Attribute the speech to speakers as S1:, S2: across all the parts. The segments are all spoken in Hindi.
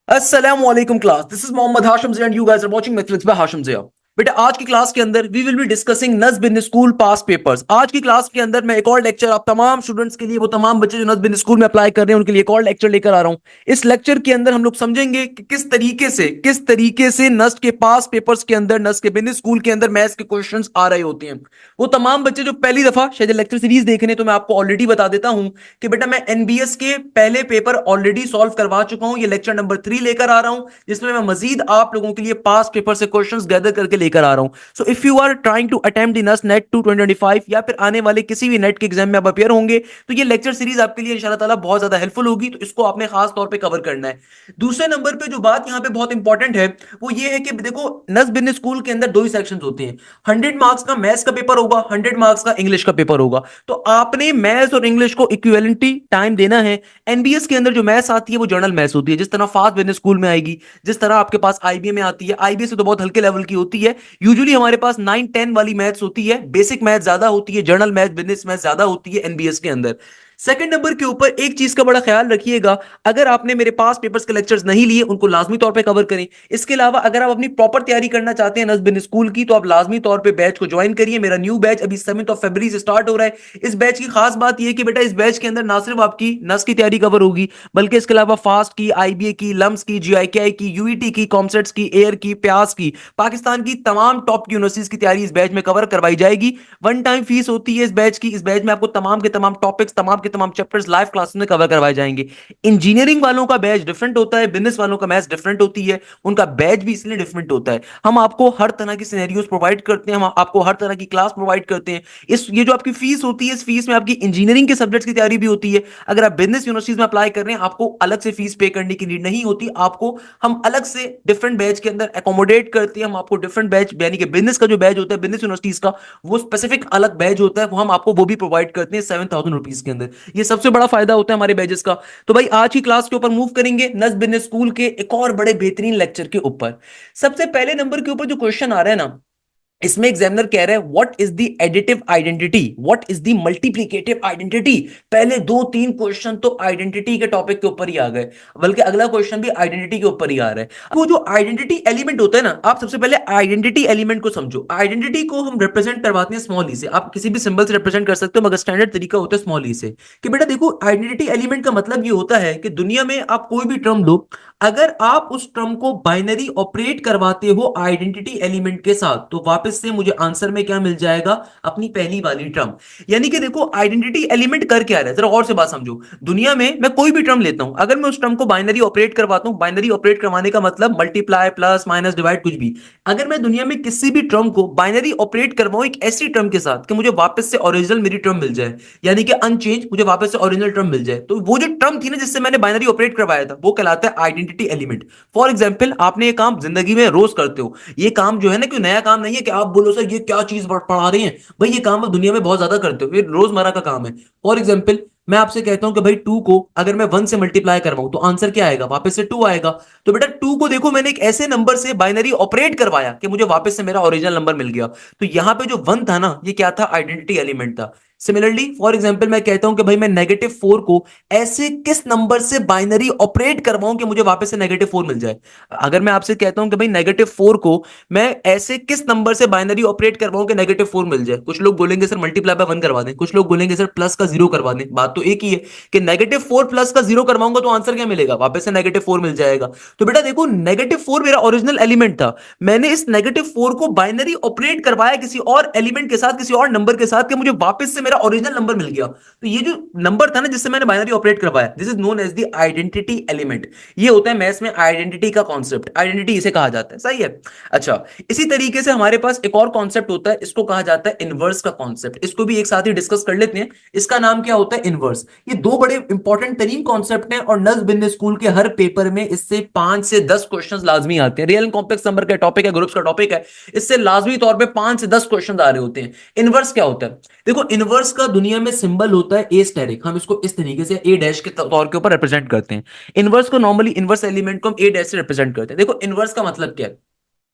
S1: Assalamualaikum class. This is Mohammad Hashim Zia and you guys are watching Netflix by Hashim Zia. बेटा आज की क्लास के अंदर वी विल बी डिस्कसिंग नज़्म बिन स्कूल पास पेपर्स। आज की क्लास के अंदर मैं एक और लेक्चर आप तमाम स्टूडेंट्स के लिए, वो तमाम बच्चे जो नज़्म बिन स्कूल में अप्लाई कर रहे हैं, उनके लिए एक और लेक्चर लेकर आ रहा हूं। इस लेक्चर के अंदर हम लोग समझेंगे कि किस तरीके से नज़्म के पास पेपर्स के अंदर, नज़्म के बिन स्कूल के अंदर मैथ्स के क्वेश्चंस आ रहे होते हैं। वो तमाम बच्चे जो पहली दफा शायद लेक्चर सीरीज देख रहे हैं, तो मैं आपको ऑलरेडी बता देता हूं कि बेटा मैं एनबीएस के पहले पेपर ऑलरेडी सॉल्व करवा चुका हूं। ये लेक्चर नंबर 3 लेकर आ रहा हूं, जिसमें मैं मजीद आप लोगों के लिए पास पेपर से क्वेश्चंस गैदर करके लेकर आ रहा हूं। So if you are trying to attempt the नस नेट 2 2025 या फिर आने वाले किसी भी नेट के एग्जाम में आप अपियर होंगे, तो ये लेक्चर सीरीज आपके लिए इंशाल्लाह ताला बहुत ज्यादा हेल्पफुल होगी। तो इसको आपने खास तौर पे कवर करना है। दूसरे नंबर पे जो बात यहां पे बहुत इंपॉर्टेंट है वो ये है कि देखो, नस बिजनेस स्कूल के अंदर दो ही सेक्शंस होते हैं। 100 मार्क्स का मैथ्स का पेपर होगा, 100 मार्क्स का इंग्लिश का पेपर होगा। तो आपने मैथ्स और इंग्लिश को इक्विवेलेंटी टाइम देना है। एनबीएस के अंदर जो मैथ्स आती है वो जर्नल मैथ्स होती है, जिस तरह फास्ट बिजनेस स्कूल में आएगी, जिस तरह आपके पास आईबीए में आती है। आईबीए से तो बहुत हल्के लेवल की होती है। यूजुअली हमारे पास 9 10 वाली मैथ्स होती है, बेसिक मैथ ज्यादा होती है, जर्नल मैथ बिजनेस मैथ ज्यादा होती है एनबीएस के अंदर। सेकंड नंबर के ऊपर एक चीज का बड़ा ख्याल रखिएगा, अगर आपने मेरे पास पेपर्स के लेक्चर्स नहीं लिए उनको लाजमी तौर पे कवर करें। इसके अलावा अगर आप अपनी प्रॉपर तैयारी करना चाहते हैं नज़्म स्कूल की, तो आप लाजमी तौर पे बैच को ज्वाइन करिए। मेरा न्यू बैच अभी 7 फरवरी से स्टार्ट हो रहा है। इस बैच की खास बात यह कि बेटा इस बैच के अंदर ना सिर्फ आपकी नस की तैयारी कवर होगी, बल्कि इसके अलावा फास्ट की, आईबीए की, लम्स की, जीआईकेआई की, यूईटी की, कॉमसेट्स की, एयर की, प्यास की, पाकिस्तान की तमाम टॉप यूनिवर्सिटीज की तैयारी इस बैच में कवर करवाई जाएगी। वन टाइम फीस होती है इस बैच की। इस बैच में आपको तमाम के तमाम टॉपिक्स, तमाम के तमाम चैप्टर्स लाइव क्लास में कवर करवाए जाएंगे। इंजीनियरिंग वालों का बैच डिफरेंट होता है, बिजनेस वालों का मैथ्स डिफरेंट होती है, उनका बैच भी इसलिए डिफरेंट होता है। हम आपको हर तरह की सिनेरियोज प्रोवाइड करते हैं, हम आपको हर तरह की क्लास प्रोवाइड करते हैं। ये जो आपकी फीस होती है, इस फीस में आपकी इंजीनियरिंग के सब्जेक्ट्स की तैयारी भी होती है। अगर आप बिजनेस यूनिवर्सिटीज में अप्लाई कर रहे हैं, आपको अलग से फीस पे करने की नीड नहीं होती। आपको हम अलग से डिफरेंट बैच के अंदर एकोमोडेट करते हैं। हम आपको डिफरेंट बैच, यानी कि बिजनेस का जो बैच होता है बिजनेस यूनिवर्सिटीज का, वो स्पेसिफिक अलग बैच होता है, वो हम आपको वो भी प्रोवाइड करते हैं 7,000 रुपीज के अंदर। ये सबसे बड़ा फायदा होता है हमारे बैचेस का। तो भाई आज की क्लास के ऊपर मूव करेंगे नज़्म बिजनेस स्कूल के एक और बड़े बेहतरीन लेक्चर के ऊपर। सबसे पहले नंबर के ऊपर जो क्वेश्चन आ रहा है ना, इसमें एग्जामिनर कह रहा है what is the additive identity, what is the multiplicative identity. पहले 2 3 क्वेश्चन तो आइडेंटिटी के टॉपिक के ऊपर ही आ गए, बल्कि अगला क्वेश्चन भी आइडेंटिटी के ऊपर ही आ रहा है। वो जो आइडेंटिटी एलिमेंट होता है ना, आप सबसे पहले आइडेंटिटी एलिमेंट को समझो। आइडेंटिटी को हम रिप्रेजेंट करवाते हैं स्मॉल ई से। आप किसी भी सिंबल से रिप्रेजेंट कर सकते हो, मगर स्टैंडर्ड तरीका होता है स्मॉल ई से। कि बेटा देखो, आइडेंटिटी एलिमेंट का मतलब ये होता है कि दुनिया में आप कोई भी टर्म लो, अगर आप उस टर्म को बाइनरी ऑपरेट करवाते हो आइडेंटिटी एलिमेंट के साथ, तो वापस से मुझे आंसर में क्या मिल जाएगा, अपनी पहली वाली टर्म। यानी कि देखो, आइडेंटिटी एलिमेंट कर क्या रहा है, जरा और से बात समझो। दुनिया में मैं कोई भी टर्म लेता हूं, अगर मैं उस टर्म को बाइनरी ऑपरेट करवाता हूं, बाइनरी ऑपरेट करवाने का मतलब मल्टीप्लाई, प्लस, माइनस, डिवाइड, कुछ भी। अगर मैं दुनिया में किसी भी टर्म को बाइनरी ऑपरेट करवाऊं एक ऐसी टर्म के साथ कि मुझे वापस से ओरिजिनल मेरी टर्म मिल जाए, यानी कि अनचेंज मुझे वापस से ओरिजिनल टर्म मिल जाए, तो वो जो टर्म थी ना जिससे मैंने बाइनरी ऑपरेट करवाया था, वो कहलाता है आइडेंटिटी एलिमेंट। फॉर एग्जाम्पल, आपने ये काम जिंदगी में रोज करते हो। ये काम जो है ना, कोई नया काम नहीं है कि आप बोलो सर ये क्या चीज पढ़ा रहे हैं। भाई ये काम आप दुनिया में बहुत ज्यादा करते हो, ये रोजमर्रा का काम है। फॉर एग्जाम्पल, मैं आपसे कहता हूं कि भाई 2 को अगर मैं 1 से मल्टीप्लाई करवाऊं तो आंसर क्या आएगा, वापस से 2 आएगा। तो बेटा 2 को देखो, मैंने एक ऐसे नंबर से बाइनरी ऑपरेट करवाया कि मुझे वापस से मेरा ओरिजिनल नंबर मिल गया। तो यहां पे जो 1 था ना, ये क्या था, आइडेंटिटी एलिमेंट था। सिमिलरली फॉर एग्जाम्पल, मैं कहता हूं कि भाई मैं -4 को ऐसे किस नंबर से बाइनरी ऑपरेट करवाऊं कि मुझे वापस से -4 मिल जाए। अगर मैं आपसे कहता हूं कि भाई -4 को मैं ऐसे किस नंबर से बाइनरी ऑपरेट करवाऊं कि -4 मिल जाए, कुछ लोग बोलेंगे सर मल्टीप्लाई बाय 1 करवा दें, कुछ लोग बोलेंगे सर प्लस का 0 करवा दें। बात तो एक ही है कि -4 प्लस का 0 करवाऊंगा तो आंसर क्या मिलेगा, वापस से -4 मिल जाएगा। तो बेटा देखो, -4 मेरा ओरिजिनल एलिमेंट था, मैंने इस -4 को बाइनरी ऑपरेट करवाया किसी और एलिमेंट के साथ, किसी और नंबर के साथ, कि मुझे वापस से मेरा ओरिजिनल नंबर मिल गया। तो ये जो नंबर था ना जिससे मैंने बाइनरी ऑपरेट करवाया, this is known as the identity element. ये होता है मैथ्स में आइडेंटिटी का कॉन्सेप्ट, आइडेंटिटी इसे कहा जाता है। सही है। अच्छा, इसी तरीके से हमारे पास एक और कॉन्सेप्ट होता है, इसको कहा जाता है इनवर्स का कॉन्सेप्ट। इसको भी एक साथ ही डिस्कस कर लेते हैं। इसका नाम क्या होता है, इनवर्स। ये दो बड़े इंपॉर्टेंट तरीन कॉन्सेप्ट हैं, और नज़्म बिजनेस स्कूल के हर पेपर में इससे 5 से 10 क्वेश्चंस लाजमी आते हैं। रियल एंड कॉम्प्लेक्स नंबर का टॉपिक है, ग्रुप्स का टॉपिक है, इससे लाजमी तौर पे 5 से 10 क्वेश्चन आ रहे होते हैं। इनवर्स क्या होता है, देखो इनवर्स का दुनिया में सिंबल होता है एस्टेरिक। हम इसको इस तरीके से ए डैश के तौर के ऊपर रिप्रेजेंट करते हैं। इनवर्स को नॉर्मली, इनवर्स एलिमेंट को हम ए डैश से रिप्रेजेंट करते हैं। देखो इनवर्स का मतलब क्या है,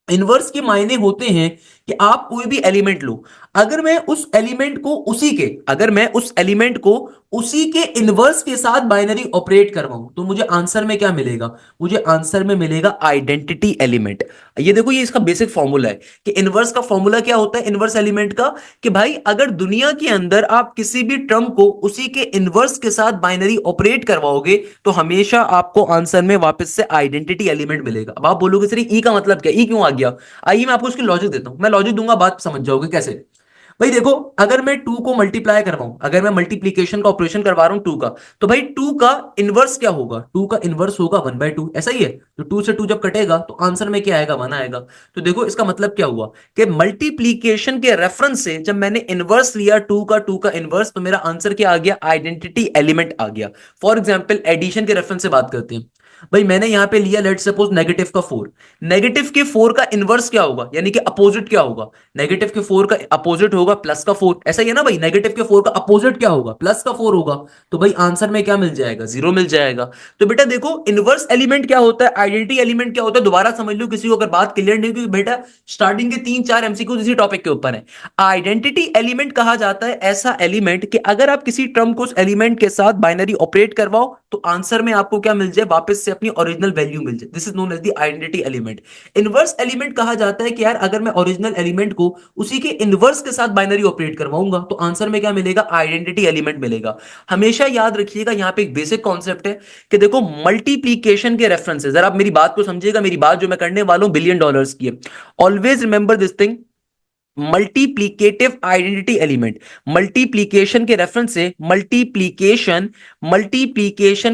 S1: इनवर्स के मायने होते हैं कि आप कोई भी एलिमेंट लो, अगर मैं उस एलिमेंट को उसी के अगर मैं उस एलिमेंट को उसी के इनवर्स के साथ बाइनरी ऑपरेट करवाऊं तो मुझे आंसर में क्या मिलेगा? मुझे आंसर में मिलेगा आइडेंटिटी एलिमेंट। ये देखो, ये इसका बेसिक फॉर्मूला है कि इनवर्स का फॉर्मूला क्या होता है इनवर्स एलिमेंट का, कि भाई अगर दुनिया के अंदर आप किसी भी टर्म को उसी के इनवर्स के साथ बाइनरी ऑपरेट करवाओगे तो हमेशा आपको आंसर में वापस से आइडेंटिटी एलिमेंट मिलेगा। अब आप बोलोगे सर ई का मतलब क्या, ई क्यों आ गया? आइए मैं आपको इसकी लॉजिक देता हूं, मैं लॉजिक दूंगा, बात समझ जाओगे कैसे। भाई देखो, अगर मैं टू को मल्टीप्लाई करवाऊं, अगर मैं मल्टीप्लीकेशन का ऑपरेशन करवा रहा हूं टू का, तो भाई टू का इनवर्स क्या होगा? टू का इनवर्स होगा 1/2, ऐसा ही है। तो टू से टू जब कटेगा तो आंसर में क्या आएगा? 1 आएगा। तो देखो इसका मतलब क्या हुआ कि मल्टीप्लीकेशन के रेफरेंस से जब मैंने इनवर्स लिया टू का इनवर्स, तो मेरा आंसर क्या आ गया? आइडेंटिटी एलिमेंट आ गया। फॉर एग्जाम्पल एडिशन के रेफरेंस से बात करते हैं। भाई मैंने यहां पे लिया लेट सपोज नेगेटिव का 4, नेगेटिव के 4 का इनवर्स क्या होगा, यानी कि अपोजिट क्या होगा? नेगेटिव के 4 का अपोजिट होगा प्लस का 4, ऐसा ही है ना भाई। नेगेटिव के 4 का अपोजिट क्या होगा? प्लस का 4 होगा। तो भाई आंसर में क्या मिल जाएगा? 0 मिल जाएगा। तो बेटा देखो, इनवर्स एलिमेंट क्या होता है, आइडेंटिटी एलिमेंट क्या होता है, दोबारा समझ लो किसी को अगर बात क्लियर नहीं, क्योंकि बेटा स्टार्टिंग के 3-4 एमसीक्यू इसी टॉपिक के ऊपर है। आइडेंटिटी एलिमेंट कहा जाता है ऐसा एलिमेंट कि अगर आप किसी टर्म को उस एलिमेंट के साथ बाइनरी ऑपरेट करवाओ तो आंसर में आपको क्या मिल जाए? वापस से अपनी ओरिजिनल वैल्यू मिल जाए। This is known as the identity element. Inverse element कहा जाता है कि यार अगर मैं ओरिजिनल एलिमेंट को उसी के इनवर्स के साथ बाइनरी ऑपरेट करवाऊंगा तो आंसर में क्या मिलेगा? आइडेंटिटी एलिमेंट मिलेगा। हमेशा याद रखिएगा, यहां पे एक बेसिक कॉन्सेप्ट है कि देखो मल्टीप्लीकेशन के रेफरेंसेस, जरा आप मेरी बात को समझिएगा, मेरी बात जो मैं करने वाला हूं बिलियन डॉलर्स की है। Always remember this thing, multiplicative identity element, multiplication के रेफरेंस से मल्टीप्लीकेशन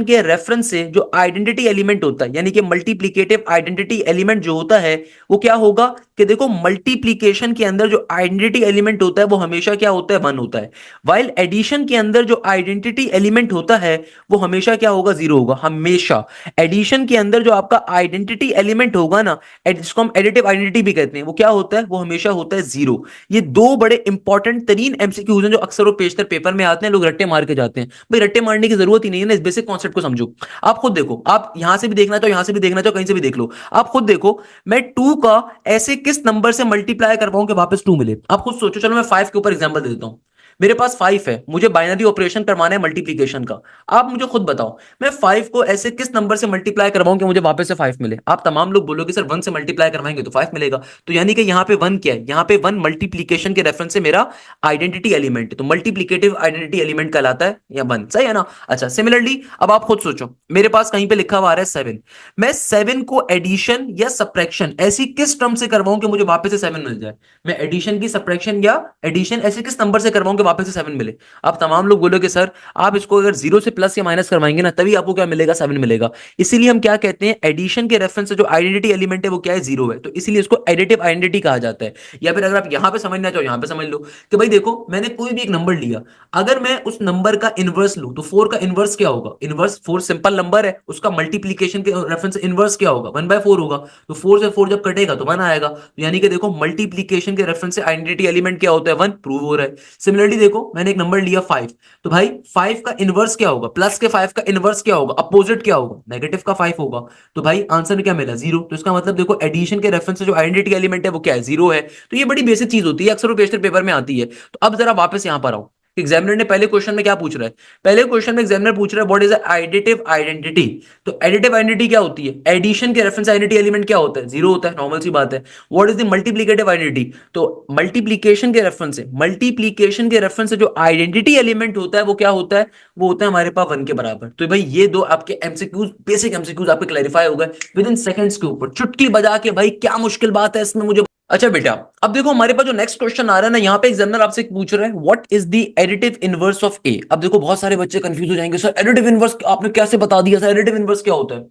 S1: के रेफरेंस से जो आइडेंटिटी एलिमेंट होता है, यानी कि मल्टीप्लीकेटिव आइडेंटिटी एलिमेंट जो होता है वो क्या होगा कि देखो मल्टीप्लीकेशन के अंदर जो आइडेंटिटी एलिमेंट होता है वो हमेशा क्या होता है? 1 होता है। वाइल एडिशन के अंदर जो आइडेंटिटी एलिमेंट होता है वो हमेशा क्या होगा? 0 होगा। हमेशा एडिशन के अंदर जो आपका आइडेंटिटी एलिमेंट होगा ना, जिसको हम एडिटिव आइडेंटिटी भी कहते हैं, वो क्या होता है? वो हमेशा होता है 0। ये दो बड़े इंपॉर्टेंट तरीन एमसीक्यूज हैं जो अक्सर वो पेशतर पेपर में आते हैं, लोग रट्टे मार के जाते हैं। भाई रट्टे मारने की जरूरत ही नहीं है ना, इस बेसिक कॉन्सेप्ट को समझो। आप खुद देखो, आप यहां से भी देखना चाहो, यहां से भी देखना चाहो, कहीं से भी देख लो, आप खुद देखो मैं 2 का ऐसे किस नंबर से मल्टीप्लाई करवाऊं कि वापस 2 मिले? आप खुद सोचो। चलो मैं 5 के ऊपर एग्जांपल दे देता हूं। मेरे पास 5 है, मुझे बाइनरी ऑपरेशन करवाना है मल्टीप्लीकेशन का। आप मुझे खुद बताओ, मैं 5 को ऐसे किस नंबर से मल्टीप्लाई करवाऊं कि मुझे वापस से 5 मिले? आप तमाम लोग बोलोगे सर 1 से मल्टीप्लाई करवाएंगे तो 5 मिलेगा। तो यानी कि यहां पे 1 क्या है? यहां पे 1 मल्टीप्लीकेशन के रेफरेंस से मेरा आइडेंटिटी एलिमेंट है, तो मल्टीप्लीकेटिव आइडेंटिटी एलिमेंट कहलाता है या 1, सही है ना? अच्छा, सिमिलरली अब आप खुद सोचो, मेरे पास कहीं पे लिखा हुआ आ रहा है 7, मैं 7 को एडिशन या सब्ट्रैक्शन ऐसी किस टर्म से करवाऊं कि मुझे वापस से 7 मिल जाए? मैं एडिशन की, सब्ट्रैक्शन या एडिशन ऐसे किस नंबर से करवाऊं कि वापस से 7 मिले? आप तमाम लोग बोलोगे सर आप इसको अगर 0 से प्लस या माइनस करवाएंगे ना तभी आपको क्या मिलेगा? 7 मिलेगा। इसीलिए हम क्या कहते हैं, एडिशन के रेफरेंस से जो आइडेंटिटी एलिमेंट है वो क्या है? 0 है। तो इसीलिए इसको एडिटिव आइडेंटिटी कहा जाता है। या फिर अगर आप यहां पे समझना चाहो, यहां पे समझ लो कि भाई देखो मैंने कोई भी एक नंबर लिया, अगर मैं उस नंबर का इनवर्स लूं तो 4 का इनवर्स क्या होगा? इनवर्स 4 सिंपल नंबर है, उसका मल्टीप्लीकेशन के रेफरेंस से इनवर्स क्या होगा? 1/4 होगा। तो 4 से 4 जब कटेगा तो 1 आएगा। तो यानी कि देखो मल्टीप्लीकेशन के रेफरेंस से आइडेंटिटी एलिमेंट क्या होता है? 1 प्रूव हो रहा है। सिमिलरली देखो मैंने एक नंबर लिया 5, तो भाई 5 का इनवर्स क्या होगा? प्लस के 5 का इनवर्स क्या होगा? अपोजिट क्या होगा? नेगेटिव का 5 होगा। तो भाई आंसर में क्या मिला? 0। तो इसका मतलब देखो एडिशन के रेफरेंस से जो आइडेंटिटी एलिमेंट है वो क्या है? 0 है। तो ये बड़ी बेसिक चीज होती है, अक्सर क्वेश्चन पेपर में आती है। तो अब जरा वापस यहां पर आओ, एग्जामिनर ने पहले क्वेश्चन में क्या पूछ रहा है? पहले क्वेश्चन में एग्जामिनर पूछ रहा है व्हाट इज एडिटिव आइडेंटिटी। तो एडिटिव आइडेंटिटी क्या होती है? एडिशन के रेफरेंस आइडेंटिटी एलिमेंट क्या होता है? 0 होता है, नॉर्मल सी बात है। What is the multiplicative identity? तो मल्टीप्लीकेशन के रेफरेंस से जो आइडेंटिटी एलिमेंट होता है वो क्या होता है? वो होता है हमारे पास 1 के बराबर। तो भाई ये दो आपके एमसीक्यूज, बेसिक एमसीक्यूज आपके क्लैरिफाई हो गए विद इन सेकंड्स के ऊपर, चुटकी बजा के। भाई क्या मुश्किल बात है इसमें मुझे। अच्छा बेटा, अब देखो हमारे पास जो नेक्स्ट क्वेश्चन आ रहा है ना, यहां पे एग्जामिनर आपसे पूछ रहा है what is the additive inverse of a. अब देखो बहुत सारे बच्चे कंफ्यूज हो जाएंगे, सर एडिटिव इनवर्स आपने कैसे बता दिया? सर एडिटिव इनवर्स क्या होता है?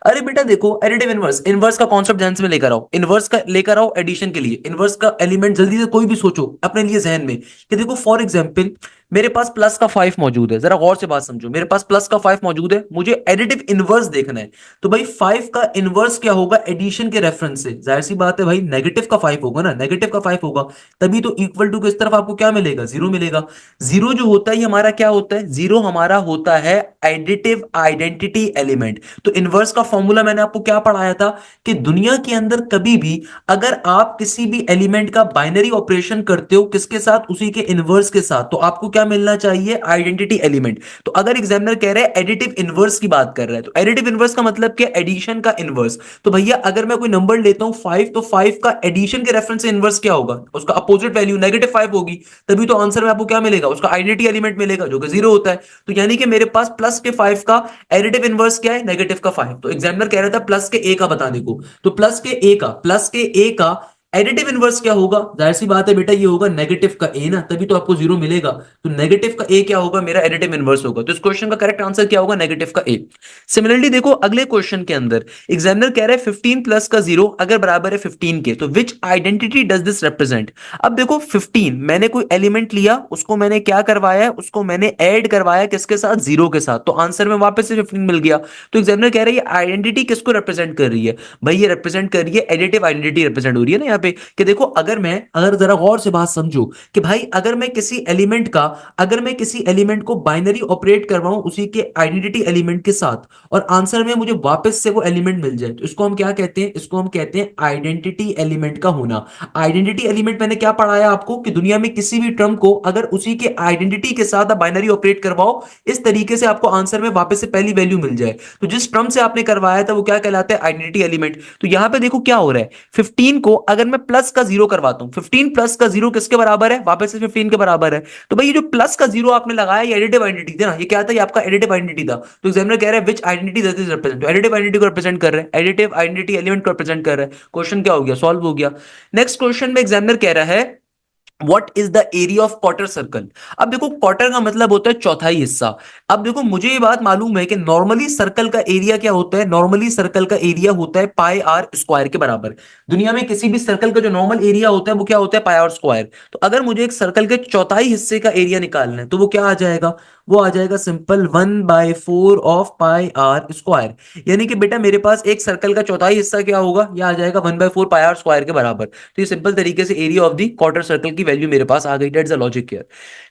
S1: अरे बेटा देखो, एडिटिव इनवर्स, इनवर्स का कॉन्सेप्ट ध्यान से लेकर आओ, इनवर्स का लेकर आओ एडिशन के लिए। इनवर्स का एलिमेंट जल्दी से कोई भी सोचो अपने लिए जहन में कि देखो फॉर एग्जांपल मेरे पास प्लस का 5 मौजूद है, जरा गौर से बात समझो, मेरे पास प्लस का 5 मौजूद है, मुझे एडिटिव इनवर्स देखना है। तो भाई 5 का इनवर्स क्या होगा एडिशन के रेफरेंस से? जाहिर सी बात है भाई नेगेटिव का 5 होगा ना, नेगेटिव का 5 होगा, तभी तो इक्वल टू किस तरफ आपको क्या मिलेगा, जीरो मिलेगा। जीरो जो होता है ये हमारा क्या होता है, जीरो हमारा होता है एडिटिव आइडेंटिटी एलिमेंट। तो इनवर्स का फॉर्मूला मैंने आपको क्या पढ़ाया था कि दुनिया के अंदर कभी भी अगर आप किसी भी एलिमेंट का बाइनरी ऑपरेशन करते हो किसके साथ, उसी के इनवर्स के साथ, तो आपको क्या मिलना चाहिए, आइडेंटिटी एलिमेंट। तो अगर एग्जामिनर कह रहे हैं एडिटिव इनवर्स की बात कर रहा है, तो एडिटिव इनवर्स का मतलब क्या, एडिशन का इनवर्स। तो भैया अगर मैं कोई नंबर लेता हूं 5, तो 5 का एडिशन के रेफरेंस से इनवर्स क्या होगा, उसका अपोजिट वैल्यू नेगेटिव 5 होगी, तभी तो आंसर में आपको क्या मिलेगा, उसका आइडेंटिटी एलिमेंट मिलेगा जो कि जीरो होता है। तो यानी कि मेरे पास प्लस के 5 का एडिटिव इनवर्स क्या है, नेगेटिव का 5। तो एग्जामिनर कह रहा था प्लस के ए का बताने को, तो प्लस के ए का एडिटिव इनवर्स क्या होगा, जाहिर सी बात है बेटा ये होगा नेगेटिव का ए ना, तभी तो आपको जीरो मिलेगा। तो नेगेटिव का ए क्या होगा, मेरा एडिटिव इनवर्स होगा। तो इस क्वेश्चन का करेक्ट आंसर क्या होगा, नेगेटिव का ए। सिमिलरली देखो अगले क्वेश्चन के अंदर एग्जामिनर कह रहा है 15 प्लस का जीरो अगर बराबर है 15 के, तो विच आइडेंटिटी डज दिस रिप्रेजेंट। अब देखो 15 मैंने कोई एलिमेंट लिया, उसको मैंने क्या करवाया है, उसको मैंने ऐड करवाया किसके साथ, जीरो के साथ, तो आंसर में वापस से 15 मिल गया। तो एग्जामिनर कह रहा है ये आइडेंटिटी किसको रिप्रेजेंट कर रही है, भाई ये रिप्रेजेंट कर रही है एडिटिव आइडेंटिटी रिप्रेजेंट हो रही है ना यहाँ पे। कि देखो अगर जरा गौर से बात समझो कि भाई अगर मैं किसी एलिमेंट को बाइनरी ऑपरेट करवाऊं उसी के आइडेंटिटी एलिमेंट के साथ, और आंसर में मुझे वापस से वो एलिमेंट मिल जाए, तो इसको हम क्या कहते हैं, इसको हम कहते हैं आइडेंटिटी एलिमेंट का होना। आइडेंटिटी एलिमेंट मैंने क्या पढ़ाया आपको कि दुनिया में किसी भी टर्म को अगर उसी के आइडेंटिटी के साथ आप बाइनरी ऑपरेट करवाओ इस तरीके से आपको आंसर में वापस से पहली वैल्यू मिल जाए, तो जिस टर्म से आपने करवाया था वो क्या कहलाता है, आइडेंटिटी एलिमेंट। तो यहां पे देखो क्या हो रहा है, 15 को अगर मैं प्लस का जीरो करवाता हूं, 15 प्लस का जीरो किसके बराबर है, वापस से 15 के बराबर है। तो भाई ये जो प्लस का जीरो आपने लगाया ये एडिटिव आइडेंटिटी थी ना, ये क्या था, ये आपका एडिटिव आइडेंटिटी था। तो एग्जामिनर कह रहा है विच आइडेंटिटी डज दिस रिप्रेजेंट, तो एडिटिव आइडेंटिटी को रिप्रेजेंट कर रहा है, एडिटिव आइडेंटिटी एलिमेंट को रिप्रेजेंट कर रहा है। क्वेश्चन क्या हो गया, सॉल्व हो गया। नेक्स्ट क्वेश्चन में एग्जामिनर कह रहा है What is the area of quarter circle। अब देखो क्वार्टर का मतलब होता है चौथाई हिस्सा। अब देखो मुझे ये बात मालूम है कि नॉर्मली सर्कल का एरिया क्या होता है, नॉर्मली सर्कल का एरिया होता है पाई आर स्क्वायर के बराबर। दुनिया में किसी भी सर्कल का जो नॉर्मल एरिया होता है वो क्या होता है, पाई आर स्क्वायर। तो अगर मुझे एक सर्कल के चौथाई हिस्से का एरिया निकालना है तो वो क्या आ जाएगा, वो आ जाएगा simple 1/4 of pi r square. यानी कि बेटा मेरे पास एक सर्कल का चौथाई हिस्सा क्या होगा, यह आ जाएगा 1/4 पाई आर स्क्वायर के बराबर। तो ये सिंपल तरीके से area of the quarter circle की वैल्यू मेरे पास आ गई, that's the logic here.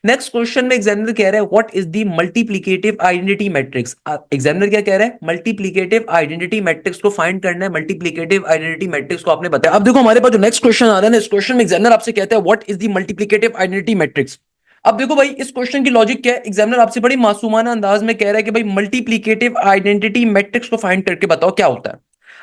S1: Next question में एग्जामिनर कह रहा है what is the multiplicative identity matrix. Examiner क्या कह रहा है, मल्टीप्लिकेटिव आइडेंटिटी मैट्रिक्स को फाइंड करना है, मल्टीप्लिकेटिव आइडेंटिटी मैट्रिक्स को आपने बताया। अब देखो हमारे पास जो नेक्स्ट क्वेश्चन आ रहा है ना, इस क्वेश्चन में एग्जामिनर आपसे कहता है what is the multiplicative identity matrix. अब देखो भाई इस क्वेश्चन की लॉजिक क्या है, एग्जामिनर आपसे बड़ी मासूमाना अंदाज में कह रहा है कि भाई मल्टीप्लिकेटिव आइडेंटिटी मैट्रिक्स को फाइंड करके बताओ क्या होता है।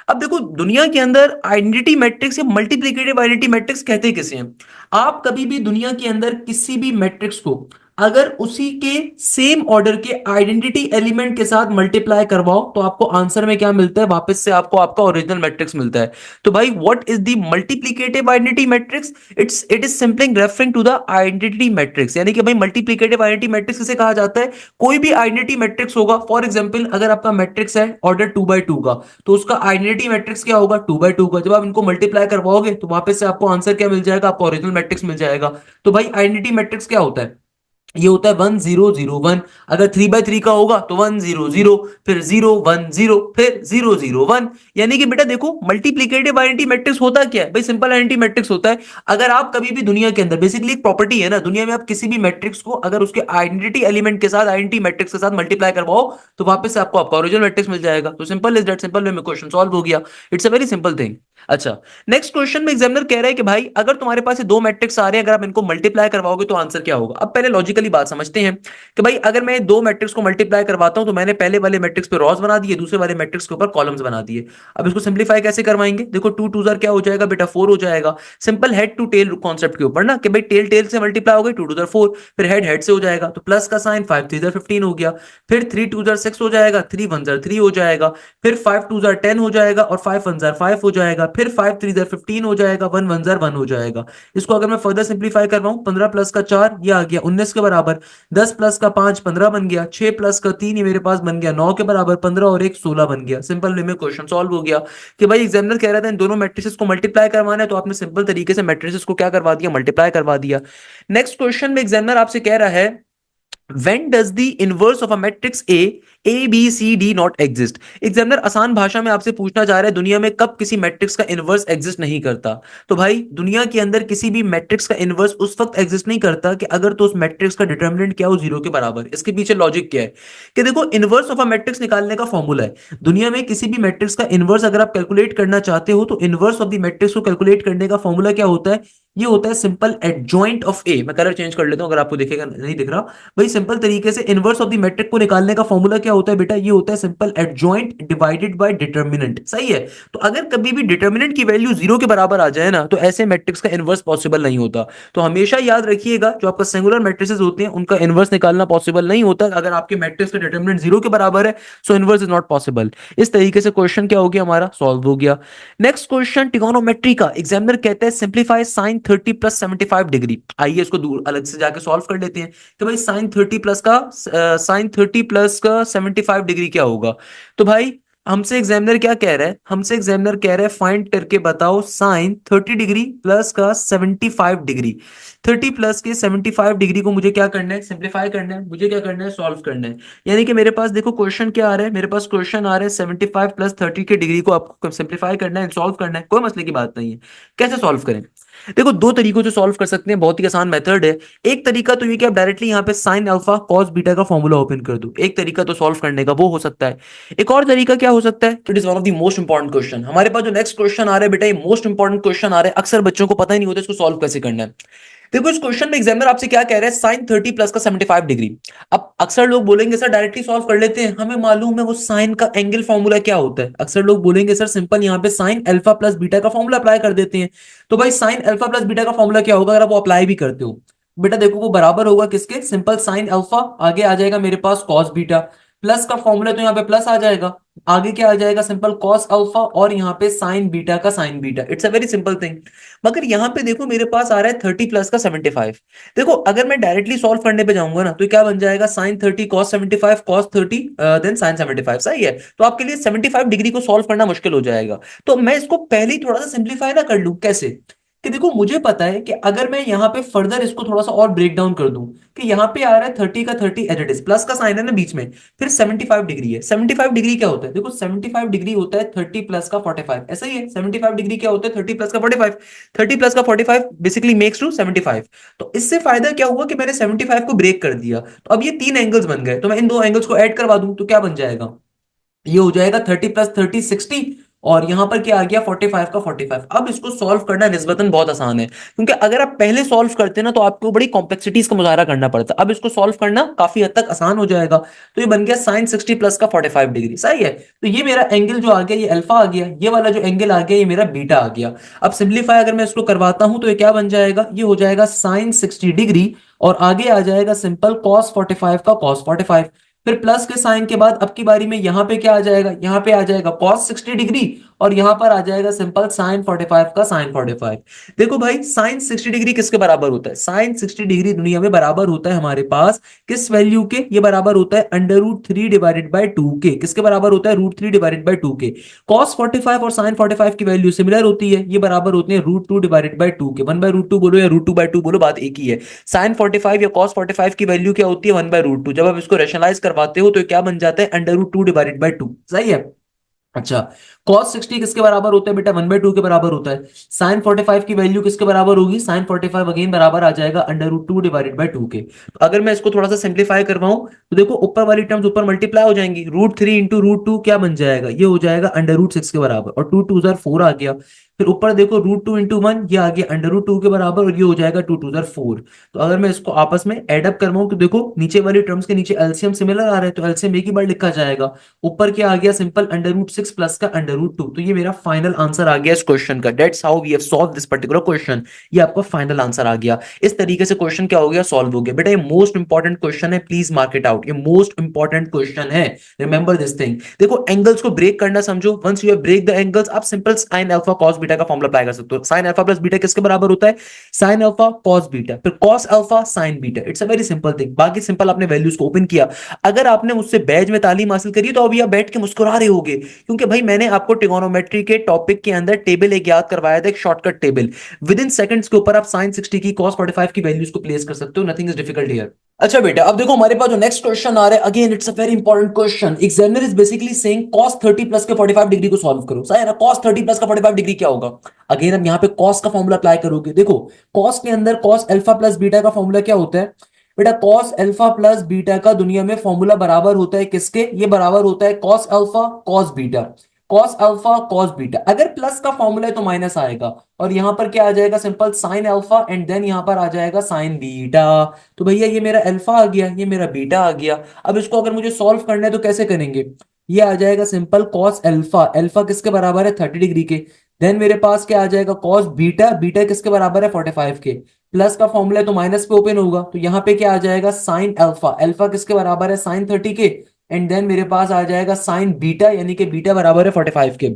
S1: अब देखो दुनिया के अंदर आइडेंटिटी मैट्रिक्स या मल्टीप्लिकेटिव आइडेंटिटी मैट्रिक्स कहते किसे हैं। आप कभी भी दुनिया के अंदर किसी भी मैट्रिक्स को अगर उसी के सेम ऑर्डर के आइडेंटिटी एलिमेंट के साथ मल्टीप्लाई करवाओ तो आपको आंसर में क्या मिलता है, वापस से आपको आपका ओरिजिनल मैट्रिक्स मिलता है। तो भाई what is the multiplicative identity matrix, it is simply referring to the identity matrix. यानी कि भाई मल्टीप्लिकेटिव आइडेंटिटी मैट्रिक्स किसे कहा जाता है, कोई भी आइडेंटिटी मैट्रिक्स होगा। फॉर एग्जांपल अगर आपका मैट्रिक्स है ऑर्डर 2/2 का, तो उसका आइडेंटिटी मैट्रिक्स क्या होगा, 2/2 का। जब आप इनको मल्टीप्लाई करवाओगे तो वापस से आपको आंसर क्या मिल जाएगा, आपको ओरिजिनल मैट्रिक्स मिल जाएगा। तो भाई आइडेंटिटी मैट्रिक्स क्या होता है, ये होता है 1 0 0 1। अगर 3/3 का होगा तो 1 0 0, फिर 0 1 0, फिर 0 0 1। यानी कि बेटा देखो मल्टीप्लिकेटिव आइडेंटिटी मैट्रिक्स होता क्या है भाई, सिंपल आइडेंटिटी मैट्रिक्स होता है। अगर आप कभी भी दुनिया के अंदर, बेसिकली एक प्रॉपर्टी है ना दुनिया में, आप किसी भी मैट्रिक्स को अगर उसके आइडेंटिटी एलिमेंट के साथ आइडेंटिटी मैट्रिक्स के साथ मल्टीप्लाई करवाओ तो वापस से आपको आपका ओरिजिनल मैट्रिक्स मिल जाएगा। तो simple is that, simple way में क्वेश्चन सॉल्व हो गया। It's a very simple thing. अच्छा नेक्स्ट क्वेश्चन में एग्जामिनर कह रहा है कि भाई अगर तुम्हारे पास ये दो मैट्रिक्स आ रहे हैं, अगर आप इनको मल्टीप्लाई करवाओगे तो आंसर क्या होगा। अब पहले लॉजिकली बात समझते हैं कि भाई अगर मैं दो मैट्रिक्स को मल्टीप्लाई करवाता हूं तो मैंने पहले वाले मैट्रिक्स पे रॉस बना दिए, दूसरे वाले मैट्रिक्स के ऊपर कॉलम्स बना दिए। अब इसको सिंप्लीफाई कैसे करवाएंगे, देखो 2 2 क्या हो जाएगा बेटा, 4 हो जाएगा। Simple head to tail concept के ऊपर ना कि भाई टेल टेल से मल्टीप्लाई हो गई, 2 2 4, फिर हेड हेड से हो जाएगा तो प्लस का साइन, 5 3 15 हो गया। फिर 3 2 6 हो जाएगा, 3 1 3 हो जाएगा, फिर 5 2 10 हो जाएगा और 5 1 5 हो जाएगा, फिर 5 3 15 हो जाएगा, 1 1 1 हो जाएगा। इसको अगर मैं फर्दर सिंप्लीफाई करवाऊं, 15 प्लस का 4 ये आ गया 19 के बराबर, 10 प्लस का 5 15 बन गया, 6 प्लस का 3 ये मेरे पास बन गया 9 के बराबर, 15 और 1 16 बन गया। सिंपल वे में क्वेश्चन सॉल्व हो गया। कि भाई एग्जामिनर कह रहा था इन दोनों मैट्रिसेस को मल्टीप्लाई करवाना है, तो आपने सिंपल तरीके से मैट्रिसेस को क्या करवा दिया, मल्टीप्लाई करवा दिया। नेक्स्ट क्वेश्चन में एग्जामिनर आपसे कह रहा है When does the inverse of a matrix A B C D not exist? Examiner आसान भाषा में आपसे पूछना चाह रहा है दुनिया में कब किसी मैट्रिक्स का इनवर्स एग्जिस्ट नहीं करता। तो भाई दुनिया के अंदर किसी भी मैट्रिक्स का इनवर्स उस वक्त एग्जिस्ट नहीं करता कि अगर तो उस मैट्रिक्स का डिटर्मिनेंट क्या हो जीरो के बराबर। इसके पीछे लॉजिक क्या है कि देखो इनवर्स ऑफ अ मैट्रिक्स निकालने का फॉर्मूला है दुनिया में किसी भी मैट्रिक्स का इनवर्स अगर आप कैलकुलेट करना चाहते हो तो इनवर्स ऑफ द मैट्रिक्स को कैलकुलेट करने का फॉर्मूला क्या होता है। ये होता है सिंपल एडजॉइंट ऑफ ए। मैं कलर चेंज कर लेता हूं अगर आपको दिखेगा नहीं दिख रहा। भाई सिंपल तरीके से इनवर्स ऑफ द मैट्रिक को निकालने का फॉर्मूला क्या होता है बेटा। ये होता है simple adjoint divided by determinant. सही है। तो अगर कभी भी डिटर्मिनेंट की वैल्यू जीरो के बराबर आ जाए ना तो ऐसे मैट्रिक्स का इनवर्स पॉसिबल नहीं होता। तो हमेशा याद रखिएगा जो आपका सिंगुलर मैट्रिसेस होते हैं उनका इनवर्स निकालना पॉसिबल नहीं होता अगर आपके मैट्रिक्स का डिटर्मिनेंट जीरो के बराबर है। सो इनवर्स इज नॉट पॉसिबल। इस तरीके से क्वेश्चन क्या हो गया हमारा सॉल्व हो गया। नेक्स्ट क्वेश्चन ट्रिगोनोमेट्री का एग्जामिनर कहते हैं सिंप्लीफाई साइन 30 प्लस 75 डिग्री। आइए इसको दूर अलग से जाके सॉल्व कर लेते हैं कि भाई साइन 30 प्लस का 75 डिग्री क्या होगा। तो भाई हमसे एग्जामिनर क्या कह रहा है। हमसे एग्जामिनर कह रहा है फाइंड करके बताओ साइन 30 डिग्री प्लस का 75 डिग्री। 30 प्लस के 75 डिग्री को मुझे क्या करना है सिंप्लीफाई करना है। मुझे क्या करना है सॉल्व करना है। यानी कि मेरे पास देखो क्वेश्चन क्या आ रहा है। मेरे पास क्वेश्चन आ रहा है 75 प्लस 30 के डिग्री को आपको सिंप्लीफाई करना है सॉल्व करना है। कोई मसले की बात नहीं है। कैसे सॉल्व करें। देखो दो तरीकों से सॉल्व कर सकते हैं बहुत ही आसान मेथड है। एक तरीका तो ये कि आप डायरेक्टली यहाँ पे साइन अल्फा कॉस बीटा का फॉर्मूला ओपन कर दो। एक तरीका तो सॉल्व करने का वो हो सकता है। एक और तरीका क्या हो सकता है। It is one of the most important question. हमारे पास जो नेक्स्ट क्वेश्चन आ रहा है बेटा ये मोस्ट इंपॉर्टेंट क्वेश्चन आ रहा है। अक्सर बच्चों को पता ही नहीं होता इसको सॉल्व कैसे करना है। देखो इस क्वेश्चन में एग्जामिनर आपसे क्या कह रहा है साइन 30 प्लस का 75 डिग्री। अब अक्सर लोग बोलेंगे सर डायरेक्टली सॉल्व कर लेते हैं हमें मालूम है वो साइन का एंगल फॉर्मूला क्या होता है। अक्सर लोग बोलेंगे सर सिंपल यहाँ पे साइन अल्फा प्लस बीटा का फॉर्मूला अप्लाई कर देते हैं। तो भाई साइन अल्फा प्लस बीटा का फॉर्मूला क्या होगा अगर आप वो अप्लाई भी करते हो। बेटा देखो वो बराबर होगा किसके सिंपल साइन अल्फा आगे आ जाएगा मेरे पास कॉस बीटा प्लस का फॉर्मूला तो यहाँ पे प्लस आ जाएगा। आगे क्या आ जाएगा सिंपल कॉस अल्फा और यहाँ पे साइन बीटा का sign beta. It's a very simple thing. मगर यहाँ पे देखो मेरे पास आ रहा है 30 प्लस का 75। देखो अगर मैं डायरेक्टली सॉल्व करने पे जाऊंगा ना तो क्या बन जाएगा साइन 30 कॉस 30 देन साइन 75। सही है। तो आपके लिए 75 डिग्री को सॉल्व करना मुश्किल हो जाएगा। तो मैं इसको पहले ही थोड़ा सा सिंप्लीफाई ना कर लूं कैसे कि देखो मुझे पता है कि अगर मैं यहाँ पे फर्दर इसको थोड़ा सा और ब्रेक डाउन कर दूं कि यहाँ पे आ रहा है 30 का 30 एज इट इज प्लस का साइन है ना बीच में फिर 75 डिग्री है। 75 डिग्री क्या होता है देखो 75 डिग्री होता है 30 प्लस का 45। ऐसा ही है 75 डिग्री क्या होता है 30 प्लस का 45। 30 प्लस का 45 बेसिकली मेक्स टू 75। तो इससे फायदा क्या हुआ कि मैंने 75 को ब्रेक कर दिया तो अब ये तीन एंगल्स बन गए तो मैं इन दो एंगल्स को ऐड करवा दूं तो क्या बन जाएगा। ये हो जाएगा 30 प्लस 30 60। और यहां पर क्या आ गया 45 का 45। अब इसको सॉल्व करना निस्बतन बहुत आसान है क्योंकि अगर आप पहले सॉल्व करते ना तो आपको बड़ी कॉम्प्लेक्सिटीज का मुजाहरा करना पड़ता। अब इसको सॉल्व करना काफी हद तक आसान हो जाएगा। तो ये बन गया साइन 60 प्लस का 45 डिग्री। सही है। तो ये मेरा एंगल जो आ गया ये अल्फा आ गया। ये वाला जो एंगल आ गया ये मेरा बीटा आ गया। अब सिंप्लीफाई अगर मैं इसको करवाता हूं तो ये क्या बन जाएगा ये हो जाएगा साइन 60 डिग्री और आगे आ जाएगा सिंपल कॉस 45 का कॉस 45। फिर प्लस के साइन के बाद अब की बारी में यहां पे क्या आ जाएगा यहां पे आ जाएगा कॉस 60 डिग्री और यहां पर आ जाएगा सिंपल साइन 45 का साइन 45। देखो भाई साइन 60 डिग्री किसके बराबर होता है। साइन 60 डिग्री दुनिया में बराबर होता है हमारे पास किस वैल्यू के। ये बराबर होता है √3/2 के। किसके बराबर होता है √3/2 के। कॉस 45 और साइन 45 की वैल्यू सिमिलर होती है। ये बराबर होते हैं √2/2 के। 1/√2 बोलो या √2/2 बोलो बात एक ही है। साइन 45 या कॉस 45 की वैल्यू क्या होती है 1/√2। जब आप इसको रेशनलाइज करवाते हो तो क्या बन जाता है √2/2। सही है। अच्छा cos 60 किसके बराबर होता है बेटा 1/2 के बराबर होता है। साइन 45 की वैल्यू किसके बराबर होगी साइन 45 अगेन बराबर आ जाएगा √2/2 के। तो अगर मैं इसको थोड़ा सा सिंप्लीफाई करवाऊं तो देखो ऊपर वाली टर्म्स ऊपर मल्टीप्लाई हो जाएंगी। √3 इंटू √2 क्या बन जाएगा ये हो जाएगा √6 के बराबर और 2 2 4 आ गया। फिर ऊपर देखो √2 इंटू 1 ये आ गया √2 के बराबर और ये हो जाएगा 2 2 4। तो अगर मैं इसको आपस में एड अप करवाऊं तो देखो नीचे वाली टर्म्स के नीचे एलसीएम सिमिलर आ रहा है तो एलसीएम एक ही बार लिखा जाएगा। ऊपर क्या आ गया सिंपल √6 प्लस का √2। तो ये मेरा फाइनल आंसर आ गया इस क्वेश्चन का। That's how we have solve this particular question. ये आपका फाइनल आंसर आ गया। इस तरीके से क्वेश्चन क्या हो गया सॉल्व हो गया। बेटा ये मोस्ट इंपॉर्टेंट क्वेश्चन है प्लीज मार्क इट आउट। ये मोस्ट इंपॉर्टेंट क्वेश्चन है। Remember this thing. देखो एंगल्स को ब्रेक करना समझो। Once you have break the angles आप simple sine alpha cos beta का फॉर्मूला अप्लाई कर सकते हो। साइन अल्फा प्लस बीटा किसके बराबर होता है साइन अल्फा कॉस बीटा फिर cos alpha sign beta. It's a very simple thing. बाकी सिंपल आपने वैल्यूज को ओपन किया। अगर आपने मुझसे बैच में तालीम हासिल करी तो अभी आप बैठ के मुस्कुरा रहे होगे क्योंकि भाई मैंने आपको ट्रिगोनोमेट्री के टॉपिक के अंदर टेबल एक याद करवाया था एक shortcut table. With in seconds के ऊपर आप साइन 60 की कॉस 45 की वैल्यूज को प्लेस कर सकते हो। Nothing is difficult here. अच्छा बेटा, अब देखो हमारे पास जो नेक्स्ट क्वेश्चन आ रहा है, again it's a very important question. Examiner is basically saying cos 30 plus के 45 डिग्री को सॉल्व करो। सही है ना? cos 30 प्लस का 45 डिग्री क्या होगा? अगेन हम यहाँ पे cos का फॉर्मूला अप्लाई करोगे। देखो cos के अंदर cos अल्फा प्लस बीटा का फॉर्मूला क्या होता है बेटा? cos अल्फा प्लस बीटा का दुनिया में फॉर्मूला बराबर होता है किसके? ये बराबर होता है cos alpha cos beta. cos alpha cos beta, अगर प्लस का फॉर्मूला है तो माइनस आएगा, और यहां पर क्या आ जाएगा? Simple sine alpha and then यहां पर आ जाएगा साइन बीटा। तो भैया ये मेरा अल्फा आ गया, ये मेरा बीटा आ गया। अब इसको अगर मुझे सॉल्व करना है तो कैसे करेंगे? ये आ जाएगा सिंपल cos अल्फा, अल्फा किसके बराबर है? 30 डिग्री के। देन मेरे पास क्या आ जाएगा? cos बीटा, बीटा किसके बराबर है? 45 के। प्लस का फॉर्मूला है तो माइनस पे ओपन होगा, तो यहाँ पे क्या आ जाएगा? साइन अल्फा, अल्फा किसके बराबर है? साइन 30 के। एंड देन मेरे पास आ जाएगा साइन बीटा, यानी कि बीटा बराबर है 45 के।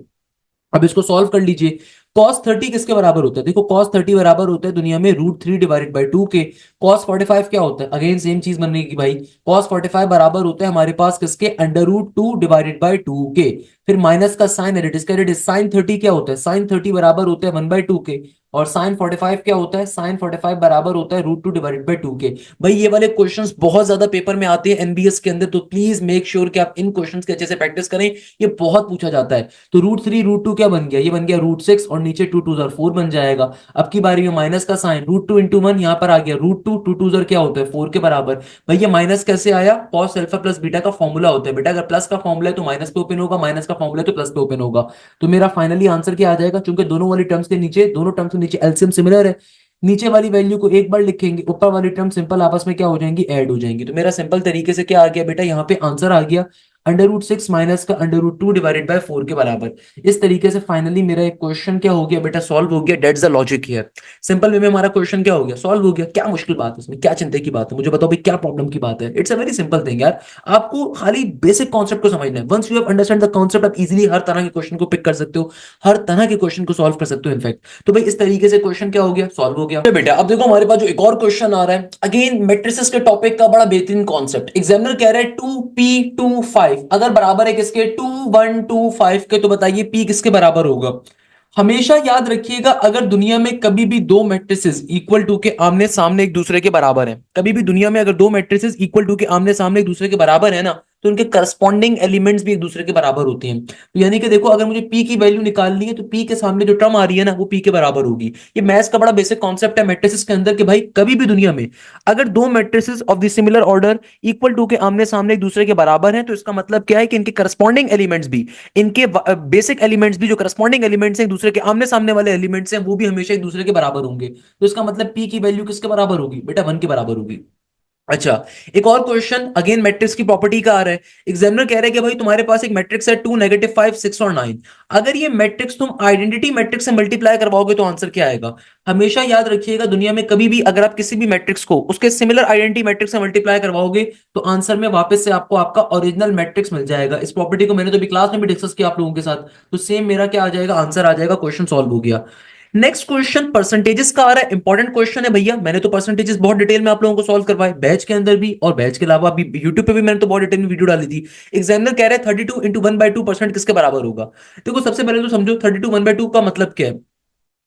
S1: अब इसको सॉल्व कर लीजिए। cos 30 किसके बराबर होता है? देखो cos 30 बराबर होता है दुनिया में √3 डिवाइडेड बाई 2 के। cos 45 क्या होता है? अगेन सेम चीज बनने की भाई। cos 45 बराबर होता है हमारे पास किसके? √2 डिवाइडेड बाई 2 के। फिर माइनस का साइन एडिट, इसका एडिट साइन 30 क्या होता है? साइन 30 बराबर होता है 1/2 के। और साइन 45 क्या होता है? साइन 45 बराबर होता है √2 डिवाइडेड बाई 2 के। भाई ये वाले क्वेश्चंस बहुत ज्यादा पेपर में आते हैं एनबीएस के अंदर, तो प्लीज मेक श्योर कि आप इन क्वेश्चंस के अच्छे से प्रैक्टिस करें। ये बहुत पूछा जाता है। तो √3 √2 क्या बन गया? ये बन गया √6, और नीचे 2 2 4 बन जाएगा। अब की बारी में माइनस का साइन, √2 इंटू 1 यहां पर आ गया √2, 2 2 क्या होता है? 4 के बराबर। भैया माइनस कैसे आया? cos अल्फा प्लस बीटा का फॉर्मूला होता है बेटा, अगर प्लस का फॉर्मूला है तो माइनस पे ओपन होगा, माइनस का फॉर्मूला है तो प्लस पे ओपन होगा। तो मेरा फाइनली आंसर क्या आ जाएगा? चूंकि दोनों वाली टर्म्स के नीचे, दोनों टर्म्स के नीचे एलसीएम सिमिलर है, नीचे वाली वैल्यू को एक बार लिखेंगे, ऊपर वाली टर्म सिंपल आपस में क्या हो जाएंगी? ऐड हो जाएंगी। तो मेरा सिंपल तरीके से क्या आ गया बेटा? यहाँ पे आंसर आ गया √6 माइनस का √2 डिवाइडेड बाय 4 के बराबर। इस तरीके से फाइनली मेरा एक क्वेश्चन क्या हो गया बेटा? सॉल्व हो गया। That's the logic here. Simple way में हमारा क्वेश्चन क्या हो गया? सॉल्व हो गया। क्या मुश्किल बात है इसमें? क्या चिंता की बात है? मुझे बताओ भाई, क्या प्रॉब्लम की बात है? It's a very simple thing यार। आपको खाली बेसिक कॉन्सेप्ट को समझना है। Once you have understand the concept, आप इजीली हर तरह के क्वेश्चन को पिक कर सकते हो, हर तरह के क्वेश्चन को सॉल्व कर सकते हो इनफैक्ट। तो भाई इस तरीके से क्वेश्चन क्या हो गया? सॉल्व हो गया। तो बेटा अब देखो हमारे पास जो एक और क्वेश्चन आ रहा है, अगेन मैट्रिसेस के टॉपिक का बड़ा बेहतरीन कॉन्सेप्ट। एग्जामिनर कह रहा है 2p 2 5 अगर बराबर है किसके? 2 1 2 5 के, तो बताइए p किसके बराबर होगा? हमेशा याद रखिएगा, अगर दुनिया में कभी भी दो मैट्रिसेस इक्वल टू के आमने सामने एक दूसरे के बराबर हैं, कभी भी दुनिया में अगर दो मैट्रिसेस इक्वल टू के आमने सामने एक दूसरे के बराबर है ना, तो उनके करस्पॉन्डिंग एलिमेंट्स भी एक दूसरे के बराबर होते हैं। तो यानी कि देखो, अगर मुझे पी की वैल्यू निकालनी है तो पी के सामने जो टर्म आ रही है ना, वो पी के बराबर होगी। ये मैथ्स का बड़ा बेसिक कॉन्सेप्ट है मैट्रिसेस के अंदर, कि भाई कभी भी दुनिया में अगर दो matrices of the similar order equal to के आमने सामने एक दूसरे के बराबर हैं, तो इसका मतलब क्या है कि इनके करस्पॉन्डिंग एलिमेंट्स भी, इनके बेसिक एलिमेंट्स भी, जो करस्पॉन्डिंग एलिमेंट्स हैं एक दूसरे के आमने सामने वाले एलिमेंट्स हैं, वो भी हमेशा एक दूसरे के बराबर होंगे। तो इसका मतलब पी की वैल्यू किसके बराबर होगी बेटा? 1 के बराबर होगी। अच्छा, एक और क्वेश्चन अगेन मैट्रिक्स की प्रॉपर्टी का आ रहा है। एग्जामिनर कह रहे हैं कि भाई तुम्हारे पास एक मैट्रिक्स है 2 -5 6 और 9। अगर ये मैट्रिक्स तुम आइडेंटिटी मैट्रिक्स से मल्टीप्लाई करवाओगे तो आंसर क्या आएगा? हमेशा याद रखिएगा, दुनिया में कभी भी अगर आप किसी भी मैट्रिक्स को उसके सिमिलर आइडेंटिटी मैट्रिक्स से मल्टीप्लाई करवाओगे, तो आंसर में वापस से आपको आपका ओरिजिनल मैट्रिक्स मिल जाएगा। इस प्रॉपर्टी को मैंने तो अभी क्लास में भी डिस्कस किया आप लोगों के साथ। तो सेम मेरा क्या आ जाएगा? आंसर आ जाएगा। क्वेश्चन सॉल्व हो गया। नेक्स्ट क्वेश्चन परसेंटेजेस का आ रहा है। इंपॉर्टेंट क्वेश्चन है भैया। मैंने तो परसेंटेजेस बहुत डिटेल में आप लोगों को सॉल्व करवाए, बैच के अंदर भी और बैच के अलावा भी यूट्यूब पे भी मैंने तो बहुत डिटेल में वीडियो डाली थी। एग्जामिनर कह रहे हैं 32 इंटू 1/2% किसके बराबर होगा? देखो सबसे पहले तो समझो 32 1/2 का मतलब क्या है।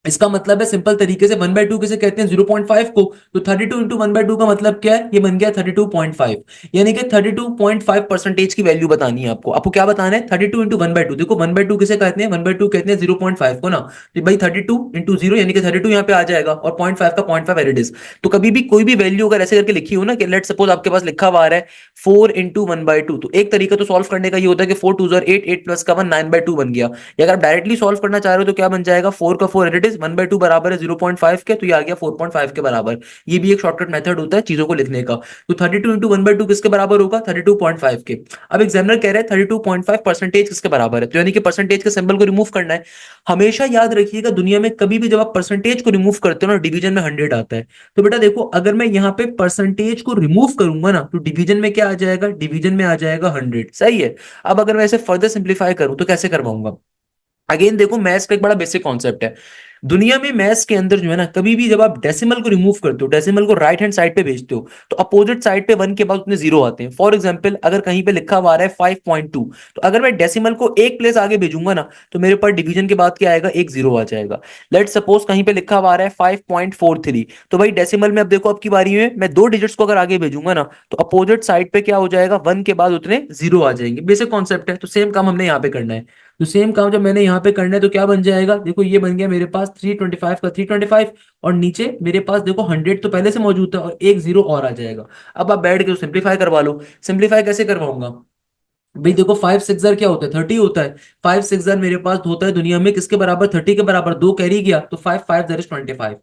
S1: इसका मतलब है सिंपल तरीके से 1/2 किसे कहते हैं? 0.5 को। तो 32 इंटू 1/2 का मतलब क्या है? ये बन गया 32.5। यानी कि 32.5 परसेंटेज की वैल्यू बतानी है आपको। आपको क्या बताना है? 32 इंटू 1/2। देखो 1/2 किसे कहते हैं? 1/2 कहते हैं 0.5 को ना। तो भाई 32 इंटू 0 यानी कि 32 यहाँ पे आ जाएगा, और 0.5 का 0.5 एड इज। तो कभी भी कोई भी वैल्यू अगर ऐसे करके लिखी हो ना, कि लेट सपोज आपके पास लिखा हुआ आ रहा है 4 इंटू 1/2, तो एक तरीका तो सॉल्व करने का ये होता है कि 4 2 8, 8 प्लस का 1 9/2 बन गया। या अगर आप डायरेक्टली सॉल्व करना चाह रहे हो तो क्या बन जाएगा? 4 का 4 एड इज 1/2 बराबर है 0.5 के, तो ये आ गया 4.5 के बराबर। ये भी एक शॉर्टकट मेथड होता है चीजों को लिखने का। तो 32 इंटू 1/2 किसके बराबर होगा? 32.5 के। अब एग्जामिनर कह रहे हैं 32.5 परसेंटेज किसके बराबर है, तो यानी कि परसेंटेज के सिंबल को रिमूव करना है। हमेशा याद रखिएगा, दुनिया में कभी भी जब आप परसेंटेज को रिमूव करते हो ना, डिवीजन में 100 आता है। तो बेटा देखो, अगर मैं यहाँ पे परसेंटेज को रिमूव करूंगा ना, तो डिवीजन में क्या आ जाएगा? डिवीजन में आ जाएगा 100। सही है। अब अगर मैं इसे फर्दर सिंप्लीफाई करूं तो कैसे करवाऊंगा? अगेन देखो, मैथ्स का एक बड़ा बेसिक कॉन्सेप्ट है। दुनिया में मैथ्स के अंदर जो है ना, कभी भी जब आप डेसिमल को रिमूव करते हो, डेसिमल को राइट हैंड साइड पे भेजते हो, तो अपोजिट साइड पे वन के बाद उतने जीरो आते हैं। फॉर एग्जांपल अगर कहीं पे लिखा हुआ आ रहा है 5.2, तो अगर मैं डेसिमल को एक प्लेस आगे भेजूंगा ना, तो मेरे पास डिवीजन के बाद क्या आएगा, एक जीरो आ जाएगा। लेट सपोज कहीं पे लिखा हुआ आ रहा है 5.43, तो भाई डेसिमल में अब देखो अब की बारी में मैं दो डिजिट्स को अगर आगे भेजूंगा ना, तो अपोजिट साइड पे क्या हो जाएगा, वन के बाद उतने जीरो आ जाएंगे। बेसिक कॉन्सेप्ट है। तो सेम काम हमने यहाँ पे करना है। तो सेम काम जब मैंने यहाँ पे करना है तो क्या बन जाएगा, देखो ये बन गया मेरे पास 325 का 325, और नीचे मेरे पास देखो 100 तो पहले से मौजूद था और एक जीरो और आ जाएगा। अब आप बैठ के सिंप्लीफाई करवा लो। सिंप्लीफाई कैसे करवाऊंगा भाई, देखो 5 6 क्या होता है, 30 होता है। 5 6 मेरे पास होता है दुनिया में किसके बराबर, 30 के बराबर। दो कैरी गया तो 5 5 25।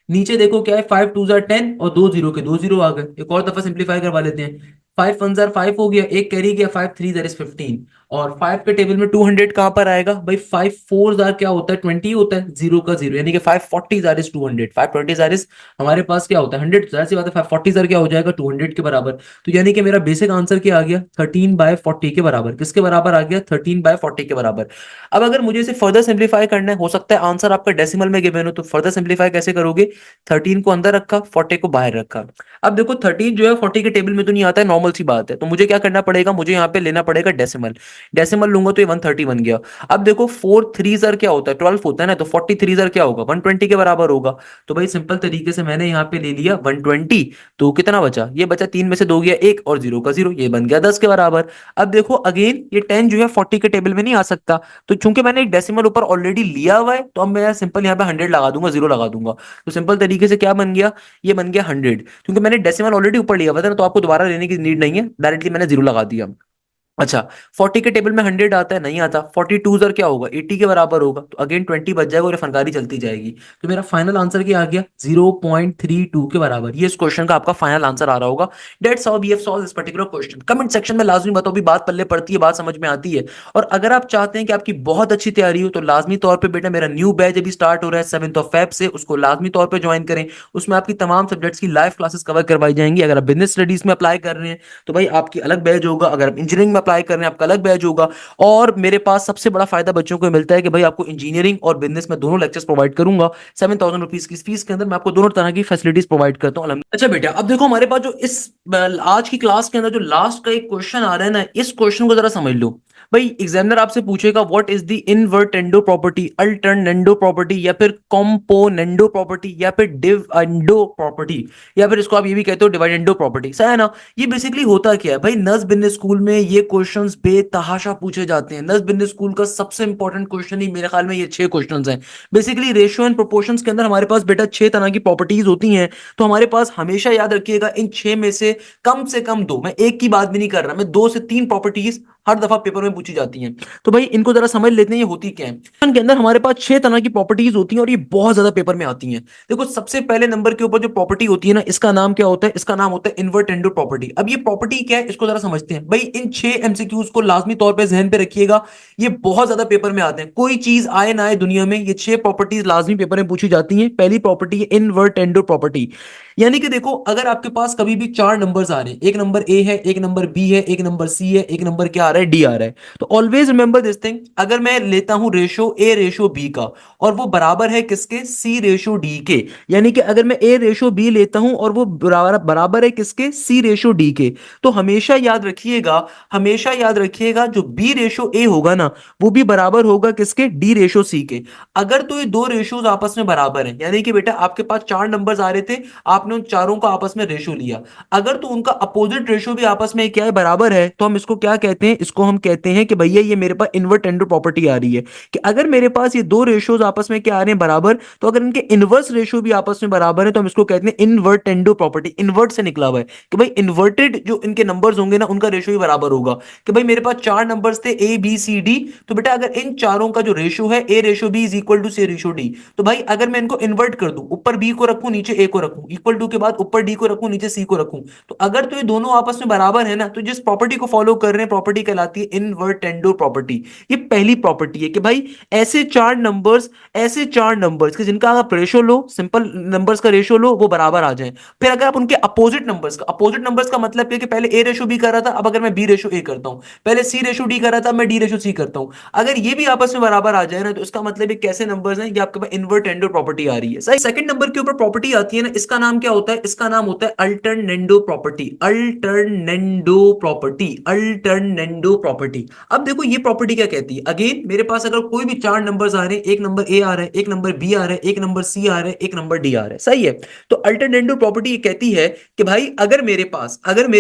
S1: नीचे देखो क्या है, 5 2 10 और दो जीरो के दो जीरो आ गए। एक और दफा सिंप्लीफाई करवा लेते हैं। 5 1 5 हो गया, एक कैरी गया, 5 3 15। और 5 के टेबल में 200 कहां पर आएगा भाई, 5 4 क्या होता है, 20 होता है, जीरो का जीरो, यानी कि 540 इज 200, 520 इज हमारे पास क्या होता है 100। जाहिर सी बात है 540 क्या हो जाएगा, 200 के बराबर। तो यानी कि मेरा बेसिक आंसर क्या आ गया, 13/40 के बराबर। किसके बराबर आ गया, 13/40 के बराबर। अब अगर मुझे इसे फर्दर सिंप्लीफाई करना है, हो सकता है आंसर आपका डेसिमल में गिवन हो, तो फर्दर सिंप्लीफाई कैसे करोगे, 13 को अंदर रखा, 40 को बाहर रखा। अब देखो 13 जो है 40 के टेबल में तो नहीं आता है, नॉर्मल सी बात है। तो मुझे क्या करना पड़ेगा, मुझे यहाँ पे लेना पड़ेगा डेसिमल। डेसिमल लूंगा तो ये 130 बन गया। अब देखो 4 3 क्या होता है, 12 होता है ना, तो 43 क्या होगा, 120 के बराबर होगा। तो भाई सिंपल तरीके से मैंने यहाँ पे ले लिया 120। तो कितना बचा, ये बचा, तीन में से दो गया एक और जीरो का जीरो, ये बन गया 10 के बराबर। अब देखो अगेन ये 10 जो है 40 के टेबल में नहीं आ सकता। तो चूंकि मैंने एक डेसिमल ऊपर ऑलरेडी लिया हुआ है, तो अब मैं सिंपल यहाँ पे 100 लगा दूंगा, जीरो लगा दूंगा। तो सिंपल तरीके से क्या बन गया, ये बन गया 100। क्योंकि मैंने डेसिमल ऑलरेडी ऊपर लिया हुआ था ना, तो आपको दोबारा लेने की नीड नहीं है, डायरेक्टली मैंने जीरो लगा दिया। अच्छा, 40 के टेबल में 100 आता है, नहीं आता। 42 क्या होगा, 80 के बराबर होगा। तो अगेन 20 बच जाएगा और ये फनकारी चलती जाएगी। तो मेरा फाइनल आंसर क्या आ गया, 0.32 के बराबर। ये इस क्वेश्चन का आपका फाइनल आंसर आ रहा होगा। That's how we have solve this particular question. Comment section में लाजमी बताओ, भी बात पल्ले पड़ती है, बात समझ में आती है। और अगर आप चाहते हैं कि आपकी बहुत अच्छी तैयारी हो, तो लाजमी तौर पर बेटा मेरा न्यू बैच अभी स्टार्ट हो रहा है 7 फेब से, उसको लाजमी तौर पर ज्वाइन करें। उसमें आपकी तमाम सब्जेक्ट्स की लाइव क्लासेस कवर करवाई जाएंगी। अगर आप बिजनेस स्टडीज में अप्लाई कर रहे हैं तो भाई आपकी अलग बैच होगा। अगर आप इंजीनियरिंग में अप्लाई कर रहे हैं आपका अलग बैच होगा। और मेरे पास सबसे बड़ा फायदा बच्चों को मिलता है कि भाई आपको इंजीनियरिंग और बिजनेस में दोनों लेक्चर्स प्रोवाइड करूंगा। 7,000 रुपीज की फीस के अंदर मैं आपको दोनों तरह की फैसिलिटीज प्रोवाइड करता हूँ। अच्छा बेटा, अब देखो हमारे पास जो इस आज की क्लास के अंदर जो लास्ट का एक क्वेश्चन आ रहा है ना, इस क्वेश्चन को जरा समझ लो। भाई एग्जामिनर आपसे पूछेगा what is the invertendo property, alternendo property, या फिर कॉम्पोनेंडो प्रॉपर्टी, या फिर डिविडेंडो प्रॉपर्टी, या फिर इसको आप ये भी कहते हो डिविडेंडो प्रॉपर्टी, सही है ना। ये बेसिकली होता क्या है भाई, नस बिजनेस स्कूल में ये क्वेश्चंस बेतहाशा पूछे जाते हैं। नस बिजनेस स्कूल का सबसे इंपॉर्टेंट क्वेश्चन ही मेरे ख्याल में ये 6 क्वेश्चंस हैं। बेसिकली रेशियो एंड प्रोपोर्शंस के अंदर हमारे पास बेटा 6 तरह की प्रॉपर्टीज होती हैं। तो हमारे पास हमेशा याद रखिएगा इन 6 में से कम दो, मैं एक की बात भी नहीं कर रहा, मैं 2 से 3 प्रॉपर्टीज हर दफा पेपर में पूछी जाती हैं। तो भाई इनको जरा समझ लेते हैं ये होती क्या है। इनके अंदर हमारे पास 6 तरह की प्रॉपर्टीज होती हैं और ये बहुत ज्यादा पेपर में आती हैं। देखो सबसे पहले नंबर के ऊपर जो प्रॉपर्टी होती है ना, इसका नाम क्या होता है, इसका नाम होता है इन्वर्टेंडो प्रॉपर्टी। अब ये प्रॉपर्टी क्या है, इसको जरा समझते हैं। भाई इन 6 MCQs को लाजमी तौर पे जहन पे रखिएगा, ये बहुत ज्यादा पेपर में आते हैं। कोई चीज आए ना आए दुनिया में, ये 6 प्रॉपर्टीज लाजमी पेपर में पूछी जाती हैं। पहली प्रॉपर्टी है इन्वर्टेंडो प्रॉपर्टी। यानी कि देखो अगर आपके पास कभी भी 4 नंबर्स आ रहे हैं, एक नंबर ए है, एक नंबर बी है, एक नंबर सी है, एक नंबर क्या आ रहा है, डी आ रहा है, तो ऑलवेज रिमेंबर दिस थिंग, अगर मैं लेता हूं रेशो ए रेशो बी का, और वो बराबर है किसके, सी रेशो डी के। यानी कि अगर मैं ए रेशो बी लेता हूं और वो बराबर बराबर है किसके, सी रेशो डी के, तो हमेशा याद रखिएगा, हमेशा याद रखिएगा जो बी रेशो ए होगा ना, वो भी बराबर होगा किसके, डी रेशो सी के। अगर तो ये दो रेशोज आपस में बराबर हैं, यानी कि बेटा आपके पास 4 नंबर्स आ रहे थे, आपने उन चारों का आपस में रेशो लिया, अगर तो उनका अपोजिट रेशो भी आपस में क्या है, बराबर है, तो हम इसको क्या कहते हैं, इसको हम कहते हैं कि भैया ये मेरे पास इन्वर्टेंडो प्रॉपर्टी आ रही है। कि अगर मेरे पास ये दो रेशोज आपस में क्या आ रहे हैं, बराबर, तो अगर इनके इनवर्स रेशो भी आपस में बराबर है, तो हम इसको कहते हैं इन्वर्टेंडो प्रॉपर्टी। इन्वर्ट से निकला हुआ है कि भाई इन्वर्टेड जो इनके नंबर्स होंगे ना, उनका रेशो भी बराबर होगा। कि भाई मेरे पास 4 नंबर्स थे ए बी सी डी, तो बेटा अगर इन चारों का जो रेशो है A ratio B is equal to C ratio D, तो भाई अगर मैं इनको इन्वर्ट कर दूं, ऊपर बी को रखूं नीचे ए को रखूं, इक्वल टू के बाद ऊपर डी को रखूं नीचे सी को रखूं, तो अगर तो ये दोनों आपस में बराबर है ना, तो जिस प्रॉपर्टी को फॉलो कर रहे हैं, प्रॉपर्टी कहलाती है इनवर्टेंडो प्रॉपर्टी। ये पहली प्रॉपर्टी है कि भाई ऐसे चार नंबर्स के जिनका आप रेशो लो, सिंपल नंबर्स का रेशो लो, वो बराबर आ जाए। फिर अगर आप उनके अपोजिट नंबर्स का मतलब है कि पहले ए रेशो बी कर रहा था, अब अगर मैं बी रेशो ए करता हूं, पहले सी रेशो डी कर रहा था, मैं डी रेशो सी करता हूं, अगर ये भी आपस में बराबर आ जाए ना, तो इसका मतलब ये कैसे नंबर्स हैं, ये आपके पास इन्वर्टेंडो प्रॉपर्टी आ रही है। सही, सेकंड नंबर के ऊपर प्रॉपर्टी आती है ना, इसका नाम क्या होता है, इसका नाम होता है अल्टरनेंडो प्रॉपर्टी। Alternendo property. अब देखो ये प्रॉपर्टी क्या कहती है, अगेन मेरे पास अगर कोई भी चार नंबर्स आ रहे हैं, एक नंबर ए आ रहा है, एक नंबर बी आ रहा है, एक नंबर सी आ रहा है, एक नंबर डी आ रहा है, सही है। तो अल्टरनेंडो प्रॉपर्टी ये कहती है कि भाई अगर मेरे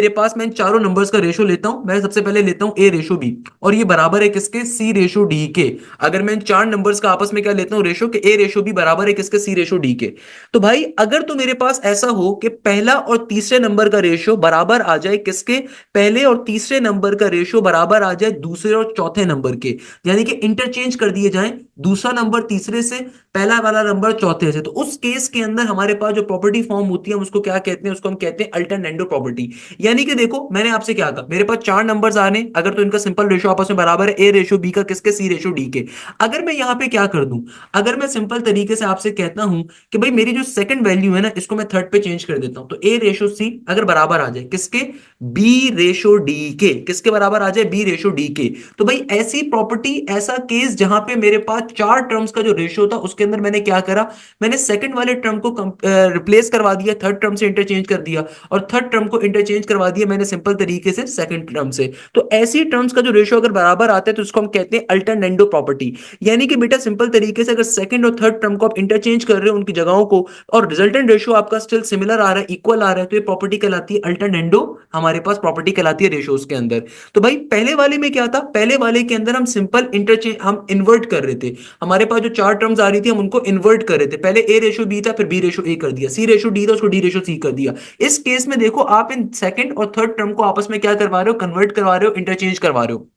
S1: पास मैं इन चारों नंबर्स का रेशो लेता हूं, मैं सबसे पहले लेता हूं ए रेशो बी, और ये बराबर है किसके, सी रेशो डी के। अगर मैं इन चार नंबर्स का आपस में क्या लेता हूं रेशो, के ए रेशो बी बराबर है किसके, सी रेशो डी के। तो भाई अगर तो मेरे पास ऐसा हो कि पहला और तीसरे नंबर का रेशो बराबर आ जाए किसके, पहले और तीसरे नंबर का रेशो बराबर आ जाए दूसरे और चौथे नंबर के, यानी कि इंटरचेंज कर दिए जाएं, दूसरा नंबर तीसरे से, पहला वाला नंबर चौथे से, तो उस केस के अंदर हमारे पास जो प्रॉपर्टी फॉर्म होती है हम उसको क्या कहते हैं, उसको हम कहते हैं अल्टरनेंडो प्रॉपर्टी। यानी कि देखो मैंने आपसे क्या कहा, मेरे पास चार नंबर्स आ रहे हैं, अगर तो इनका सिंपल रेशो आपस में बराबर है, ए रेशो बी का किसके, सी रेशो डी के। अगर मैं यहां पे क्या कर दूं, अगर मैं सिंपल तरीके से आपसे कहता हूं कि भाई मेरी जो सेकंड वैल्यू है ना, इसको मैं थर्ड पे चेंज कर देता हूं, तो ए रेशो सी अगर बराबर आ जाए किसके, बी रेशो डी के, किसके बराबर आ जाए, बी रेशो डी के। तो भाई ऐसी प्रॉपर्टी, ऐसा केस जहां पे मेरे पास चार टर्म्स का जो रेशो था उसके अंदर मैंने क्या करा, मैंने सेकंड वाले टर्म को रिप्लेस करवा दिया, थर्ड टर्म से इंटरचेंज कर दिया, और थर्ड टर्म को इंटरचेंज करवा दिया मैंने सिंपल तरीके से सेकंड टर्म से। तो ऐसी टर्म्स का जो रेशो अगर बराबर आता है तो उसको हम कहते हैं अल्टरनेंडो प्रॉपर्टी। यानी कि बेटा सिंपल तरीके से अगर सेकंड और थर्ड टर्म को आप इंटरचेंज कर रहे हो उनकी जगहों को, और रिजल्टेंट रेशो आपका स्टिल सिमिलर आ रहा है, इक्वल आ रहा है, तो ये प्रॉपर्टी कहलाती है अल्टरनेंडो, हमारे पास प्रॉपर्टी कहलाती है रेशोज के अंदर। तो भाई पहले वाले में क्या था, पहले वाले के अंदर हम सिंपल इंटरचेंज, हम इन्वर्ट कर रहे थे, हमारे पास जो चार टर्म्स आ रही थी हम उनको इन्वर्ट कर रहे थे, पहले ए रेशो बी था, फिर बी रेशो ए कर दिया, सी रेशो डी था उसको डी रेशो सी कर दिया। इस केस में देखो आप इन सेकंड और थर्ड टर्म को आपस में क्या करवा रहे हो, कन्वर्ट करवा रहे हो, इंटरचेंज करवा रहे हो।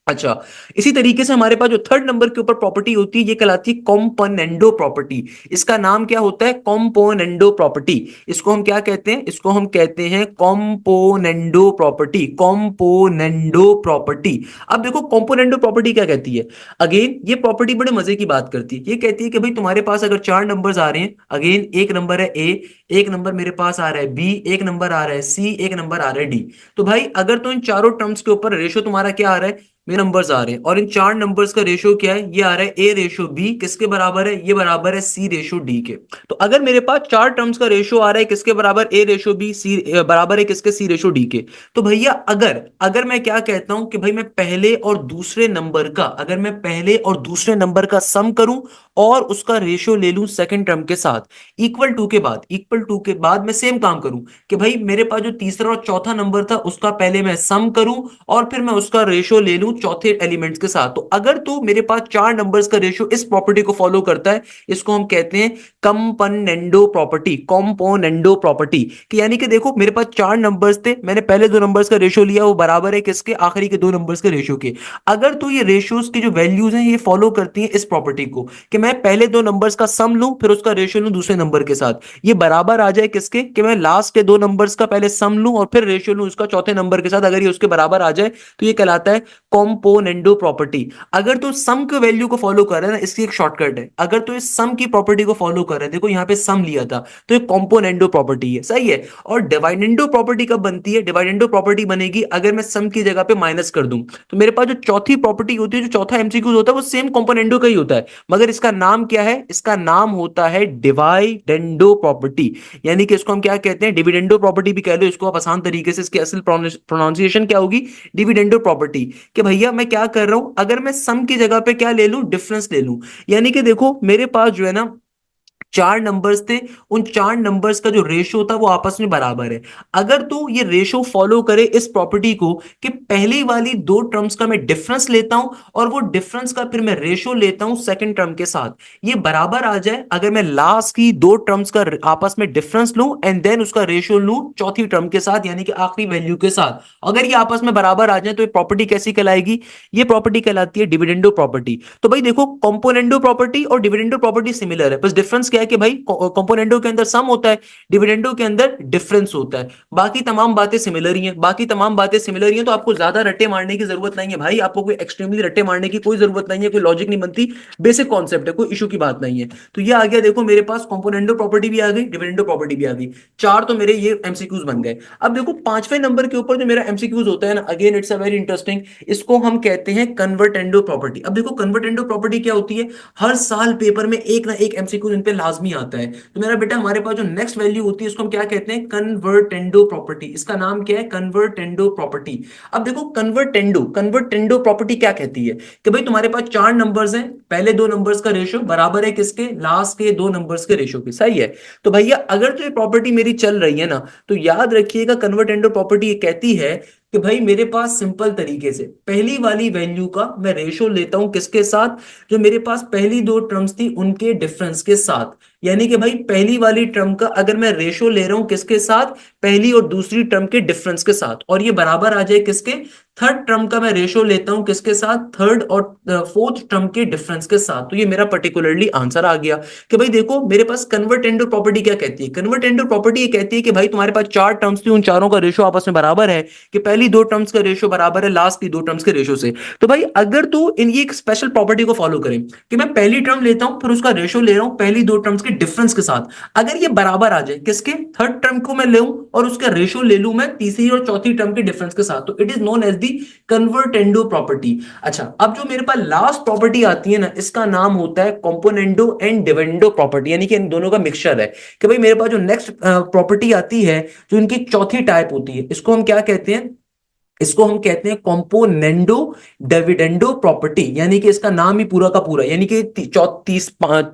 S1: अच्छा, इसी तरीके से हमारे पास जो थर्ड नंबर के ऊपर प्रॉपर्टी होती है ये कहलाती है कॉम्पोनेंडो प्रॉपर्टी। इसका नाम क्या होता है, कॉम्पोनेंडो प्रॉपर्टी। इसको हम क्या कहते हैं, इसको हम कहते हैं कॉम्पोनेंडो प्रॉपर्टी, कॉम्पोनेंडो प्रॉपर्टी। अब देखो कॉम्पोनेंडो प्रॉपर्टी क्या कहती है, अगेन ये प्रॉपर्टी बड़े मजे की बात करती है। ये कहती है कि भाई तुम्हारे पास अगर चार नंबर्स आ रहे हैं, अगेन एक नंबर है ए, एक नंबर मेरे पास आ रहा है बी, एक नंबर आ रहा है सी, एक नंबर आ रहा है डी। तो भाई अगर तो इन चारों टर्म्स के ऊपर रेशो तुम्हारा क्या आ रहा है, मेरे नंबर्स आ रहे हैं, और इन चार नंबर्स का रेशो क्या है, ये आ रहा है ए रेशो बी, किसके बराबर है, ये बराबर है सी रेशो डी के। तो अगर मेरे पास चार टर्म्स का रेशो आ रहा है किसके बराबर, ए रेशो बी, सी बराबर है किसके, सी रेशो डी के। तो भैया अगर अगर मैं क्या कहता हूं कि भाई मैं पहले और दूसरे नंबर का, अगर मैं पहले और दूसरे नंबर का सम करूं और उसका रेशो ले लूं सेकंड टर्म के साथ, इक्वल टू के बाद मैं सेम काम करूं कि भाई मेरे पास जो तीसरा और चौथा नंबर था उसका पहले मैं सम करूं और फिर मैं उसका रेशो ले लूं चौथे एलिमेंट्स के साथ। तो अगर तो मेरे पास चार नंबर्स का रेशो इस प्रॉपर्टी को फॉलो करता है, इसको हम कहते हैं कंपोनेंडो प्रॉपर्टी, कॉम्पोनेंडो प्रॉपर्टी। कि यानी कि देखो मेरे पास चार नंबर्स थे, मैंने पहले दो नंबर्स का रेशो लिया, वो बराबर है किसके, आखिरी के दो नंबर्स के रेशो के। अगर तो ये रेशियोज की जो वैल्यूज हैं ये फॉलो करती हैं इस प्रॉपर्टी को कि मैं पहले दो नंबर्स का सम लूं फिर उसका रेशियो लूं दूसरे नंबर के साथ, ये बराबर आ जाए किसके, कि मैं लास्ट के दो नंबर्स का पहले सम लूं और फिर रेशियो लूं उसका चौथे नंबर के साथ, अगर ये उसके बराबर आ जाए तो ये कहलाता है कॉम्पोनेंडो प्रॉपर्टी। अगर तो सम के वैल्यू को फॉलो कर रहा है ना, इसकी एक शॉर्टकट है, अगर तो इस सम की प्रॉपर्टी को फॉलो कर रहे हैं, देखो यहां पे सम लिया था तो ये कॉम्पोनेंडो प्रॉपर्टी है, सही है। और डिवाइडेंडो प्रॉपर्टी कब बनती है, डिवाइडेंडो प्रॉपर्टी बनेगी अगर मैं सम की जगह पे माइनस कर दूं। तो मेरे पास जो चौथी प्रॉपर्टी होती है, जो चौथा एमसीक्यू होता है, वो सेम कॉम्पोनेंडो का ही होता है, मगर इसका नाम क्या है, इसका नाम होता है डिवाइडेंडो प्रॉपर्टी। यानी कि इसको हम क्या कहते हैं, डिविडेंडो प्रॉपर्टी भी कह लो इसको आप आसान तरीके से, इसकी असल प्रोनाउंसिएशन क्या होगी, डिविडेंडो प्रॉपर्टी। कि भैया मैं क्या कर रहा हूं, अगर मैं सम की जगह पे क्या ले लूं, डिफरेंस ले लूं। यानी कि देखो मेरे पास जो है ना चार नंबर्स थे, उन चार नंबर्स का जो रेशो था वो आपस में बराबर है। अगर तो ये रेशो फॉलो करे इस प्रॉपर्टी को कि पहली वाली दो टर्म्स का मैं डिफरेंस लेता हूं और वो डिफरेंस का फिर मैं रेशो लेता हूं सेकंड टर्म के साथ, ये बराबर आ जाए अगर मैं लास्ट की दो टर्म्स का आपस में डिफरेंस लूं एंड देन उसका रेशो लूं चौथी टर्म के साथ, यानी कि आखिरी वैल्यू के साथ, अगर ये आपस में बराबर आ जाए तो ये प्रॉपर्टी कैसी कहलाएगी, ये प्रॉपर्टी कहलाती है डिविडेंडो प्रॉपर्टी। तो भाई देखो कंपोनेंडो प्रॉपर्टी और डिविडेंडो प्रॉपर्टी सिमिलर है, बस डिफरेंस क्या क्या है कि भाई कंपोनेंडो के अंदर सम होता है, डिविडेंडो के अंदर डिफरेंस होता है। बाकी तमाम बातें सिमिलर ही हैं, बाकी तमाम बातें सिमिलर ही हैं, तो आपको ज्यादा रट्टे मारने की जरूरत नहीं है भाई, आपको कोई एक्सट्रीमली रट्टे मारने की कोई जरूरत नहीं है, कोई लॉजिक नहीं बनती, बेसिक कॉन्सेप्ट है, कोई इशू की बात नहीं है। तो ये आ गया, देखो मेरे पास कंपोनेंडो प्रॉपर्टी भी आ गई, डिविडेंडो प्रॉपर्टी भी आ गई, चार तो मेरे ये एमसीक्यूज बन गए। अब देखो पांचवें नंबर के ऊपर जो मेरा एमसीक्यूज होता है ना, again it's a very interesting, इसको हम कहते हैं कन्वर्टेंडो प्रॉपर्टी। अब देखो कन्वर्टेंडो प्रॉपर्टी क्या होती है, हर साल पेपर में एक ना एक एमसीक्यू इन पे लाजमी आता है। तो मेरा बेटा हमारे पास जो नेक्स्ट वैल्यू होती है उसको हम क्या कहते हैं, कन्वर्टेंडो प्रॉपर्टी। इसका नाम क्या है, कन्वर्टेंडो प्रॉपर्टी। अब देखो कन्वर्टेंडो कन्वर्टेंडो प्रॉपर्टी क्या कहती है कि भाई तुम्हारे पास चार नंबर्स हैं, पहले दो नंबर्स का रेशियो बराबर है किसके, लास्ट के दो नंबर्स के रेशियो के, सही है। तो भैया अगर तो ये प्रॉपर्टी मेरी चल रही है ना, तो याद रखिएगा कन्वर्टेंडो प्रॉपर्टी ये कहती है कि भाई मेरे पास सिंपल तरीके से पहली वाली वैल्यू का मैं रेशो लेता हूं किसके साथ, जो मेरे पास पहली दो टर्म्स थी उनके डिफरेंस के साथ। यानी कि भाई पहली वाली टर्म का अगर मैं रेशो ले रहा हूं किसके साथ, पहली और दूसरी टर्म के डिफरेंस के साथ, और ये बराबर आ जाए किसके, थर्ड टर्म का मैं रेशो लेता हूं किसके साथ, थर्ड और फोर्थ टर्म के डिफरेंस के साथ। तो ये मेरा पर्टिकुलरली आंसर आ गया कि भाई देखो मेरे पास कन्वर्टेंडो प्रॉपर्टी क्या कहती है, कन्वर्टेंडो प्रॉपर्टी ये कहती है कि भाई तुम्हारे पास चार टर्म्स थी, उन चारों का रेशो आपस में बराबर है, कि पहली दो टर्म्स का रेशियो बराबर है लास्ट की दो टर्म्स के रेशियो से। तो भाई अगर तू इन ये एक स्पेशल प्रॉपर्टी को फॉलो करें कि मैं पहली टर्म लेता हूं फिर उसका रेशियो ले रहा हूं पहली दो टर्म्स के डिफरेंस के साथ, अगर ये बराबर आ जाए किसके, थर्ड टर्म को मैं ले और उसका रेशियो ले लूं मैं तीसरी और चौथी टर्म के डिफरेंस के साथ, तो it is known as the convertendo property. अच्छा अब जो मेरे पास लास्ट प्रॉपर्टी आती है ना, इसका नाम होता है कंपोनेंडो एंड डिविडेंडो प्रॉपर्टी, यानी कि इन दोनों का मिक्सचर है। कि भाई मेरे पास जो नेक्स्ट प्रॉपर्टी आती है जो इनकी चौथी टाइप होती है, इसको हम क्या कहते हैं, इसको हम कहते हैं कंपोनेंडो डिविडेंडो प्रॉपर्टी, यानी कि इसका नाम ही पूरा का पूरा, यानी कि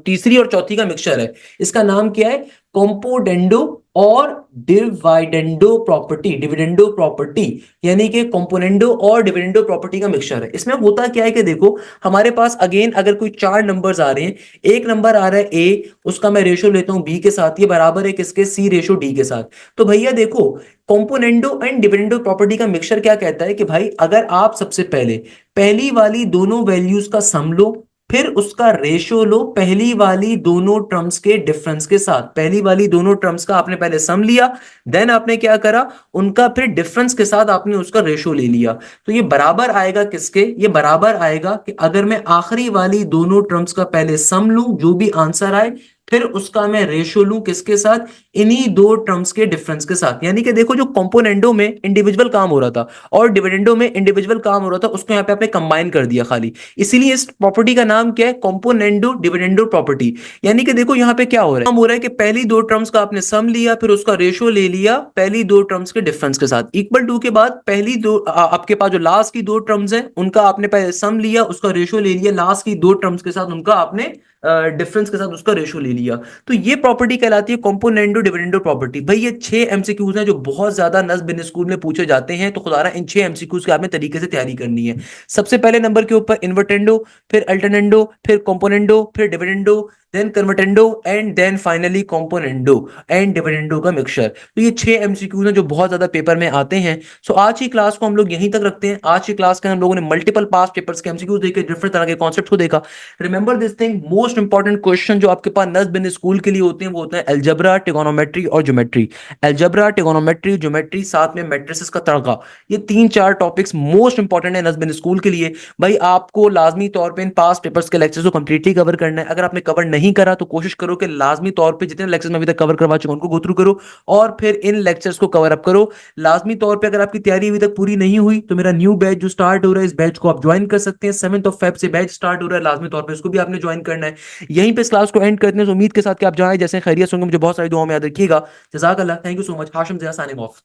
S1: तीसरी और चौथी का मिक्सचर है। इसका नाम क्या है, कंपोनेंडो और डिविडेंडो प्रॉपर्टी, डिविडेंडो प्रॉपर्टी, यानी कि कंपोनेंडो और डिविडेंडो प्रॉपर्टी का मिक्सचर है। इसमें होता क्या है कि देखो हमारे पास अगेन अगर कोई चार नंबर्स आ रहे हैं, एक नंबर आ रहा है ए, उसका मैं रेशो लेता हूं बी के साथ, ये बराबर है किसके, सी रेशो डी के साथ। तो भैया देखो कंपोनेंडो एंड डिविडेंडो प्रॉपर्टी का मिक्सचर क्या कहता है कि भाई अगर आप सबसे पहले पहली वाली दोनों वैल्यूज का सम लो फिर उसका रेशियो लो पहली वाली दोनों टर्म्स के डिफरेंस के साथ, पहली वाली दोनों टर्म्स का आपने पहले सम लिया, देन आपने क्या करा, उनका फिर डिफरेंस के साथ आपने उसका रेशियो ले लिया, तो ये बराबर आएगा किसके, ये बराबर आएगा कि अगर मैं आखिरी वाली दोनों टर्म्स का पहले सम लूं जो भी आंसर आए फिर उसका मैं रेशियो लूं किसके साथ, इन्हीं दो टर्म्स के डिफरेंस के साथ। यानी कि देखो जो कंपोनेंडो में इंडिविजुअल काम हो रहा था और डिविडेंडो में इंडिविजुअल काम हो रहा था, उसको यहां पे आपने कंबाइन कर दिया खाली, इसीलिए इस प्रॉपर्टी का नाम क्या है, कंपोनेंडो डिविडेंडो प्रॉपर्टी। यानी कि देखो यहां पे क्या हो रहा है, काम हो रहा है कि पहली दो टर्म्स का आपने सम लिया फिर उसका रेशियो ले लिया पहली दो टर्म्स के डिफरेंस के साथ, इक्वल टू के बाद पहली दो आपके पास जो लास्ट की दो टर्म्स है उनका आपने पहले सम लिया उसका रेशियो ले लिया लास्ट की दो टर्म्स के साथ, उनका आपने डिफरेंस के साथ उसका रेशियो ले लिया। तो ये प्रॉपर्टी कहलाती है कंपोनेंडो डिविडेंडो प्रॉपर्टी। भाई ये 6 एमसीक्यूज हैं जो बहुत ज्यादा नस्ब इन स्कूल में पूछे जाते हैं, तो खुदारा इन 6 एमसीक्यूज की आपने तरीके से तैयारी करनी है। सबसे पहले नंबर के ऊपर इन्वर्टेंडो, फिर अल्टरनेंडो, फिर कंपोनेंडो, फिर dividendo, then convertendo and then finally componendo and dividendo का मिक्सचर। तो ये 6 एमसीक्यूज हैं जो बहुत ज्यादा पेपर में आते हैं। सो आज की क्लास को हम लोग यहीं तक रखते हैं। आज की क्लास के हम लोगों ने मल्टीपल पास पेपर्स के एमसीक्यूज देखे, डिफरेंट तरह के कॉन्सेप्ट को देखा। Remember this thing, most important question जो आपके पास नस्ब इन स्कूल के लिए होते हैं वो होता है अलजेब्रा, ट्रिगोनोमेट्री और ज्योमेट्री। अलजेब्रा, ट्रिगोनोमेट्री, ज्योमेट्री, साथ में मैट्रिसेस का तड़का, ये तीन चार टॉपिक्स मोस्ट इंपॉर्टेंट है नस्ब इन स्कूल के लिए। भाई आपको लाजमी तौर पे इन पास पेपर्स के लेक्चर्स को कंप्लीटली कवर करना है। अगर आपने कवर नहीं करा तो कोशिश करो कि लाजमी तौर पे जितने लेक्चर्स में अभी तक कवर करवा चुका उनको गो थ्रू करो और फिर इन लेक्चर्स को कवर अप करो। लाजमी तौर पे अगर आपकी तैयारी अभी तक पूरी नहीं हुई तो मेरा न्यू बैच जो स्टार्ट हो रहा है, इस बैच को आप ज्वाइन कर सकते हैं। 7 फेब से बैच स्टार्ट हो रहा है, लाजमी तौर पे इसको भी आपने ज्वाइन करना है। यहीं पे इस क्लास को एंड करते हैं, उम्मीद के साथ कि आप जाएं जैसे खैरियत होंगे, मुझे बहुत सारी दुआओं में याद रखिएगा। जज़ाकल्लाह, thank you so much. Hashim Zia signing of.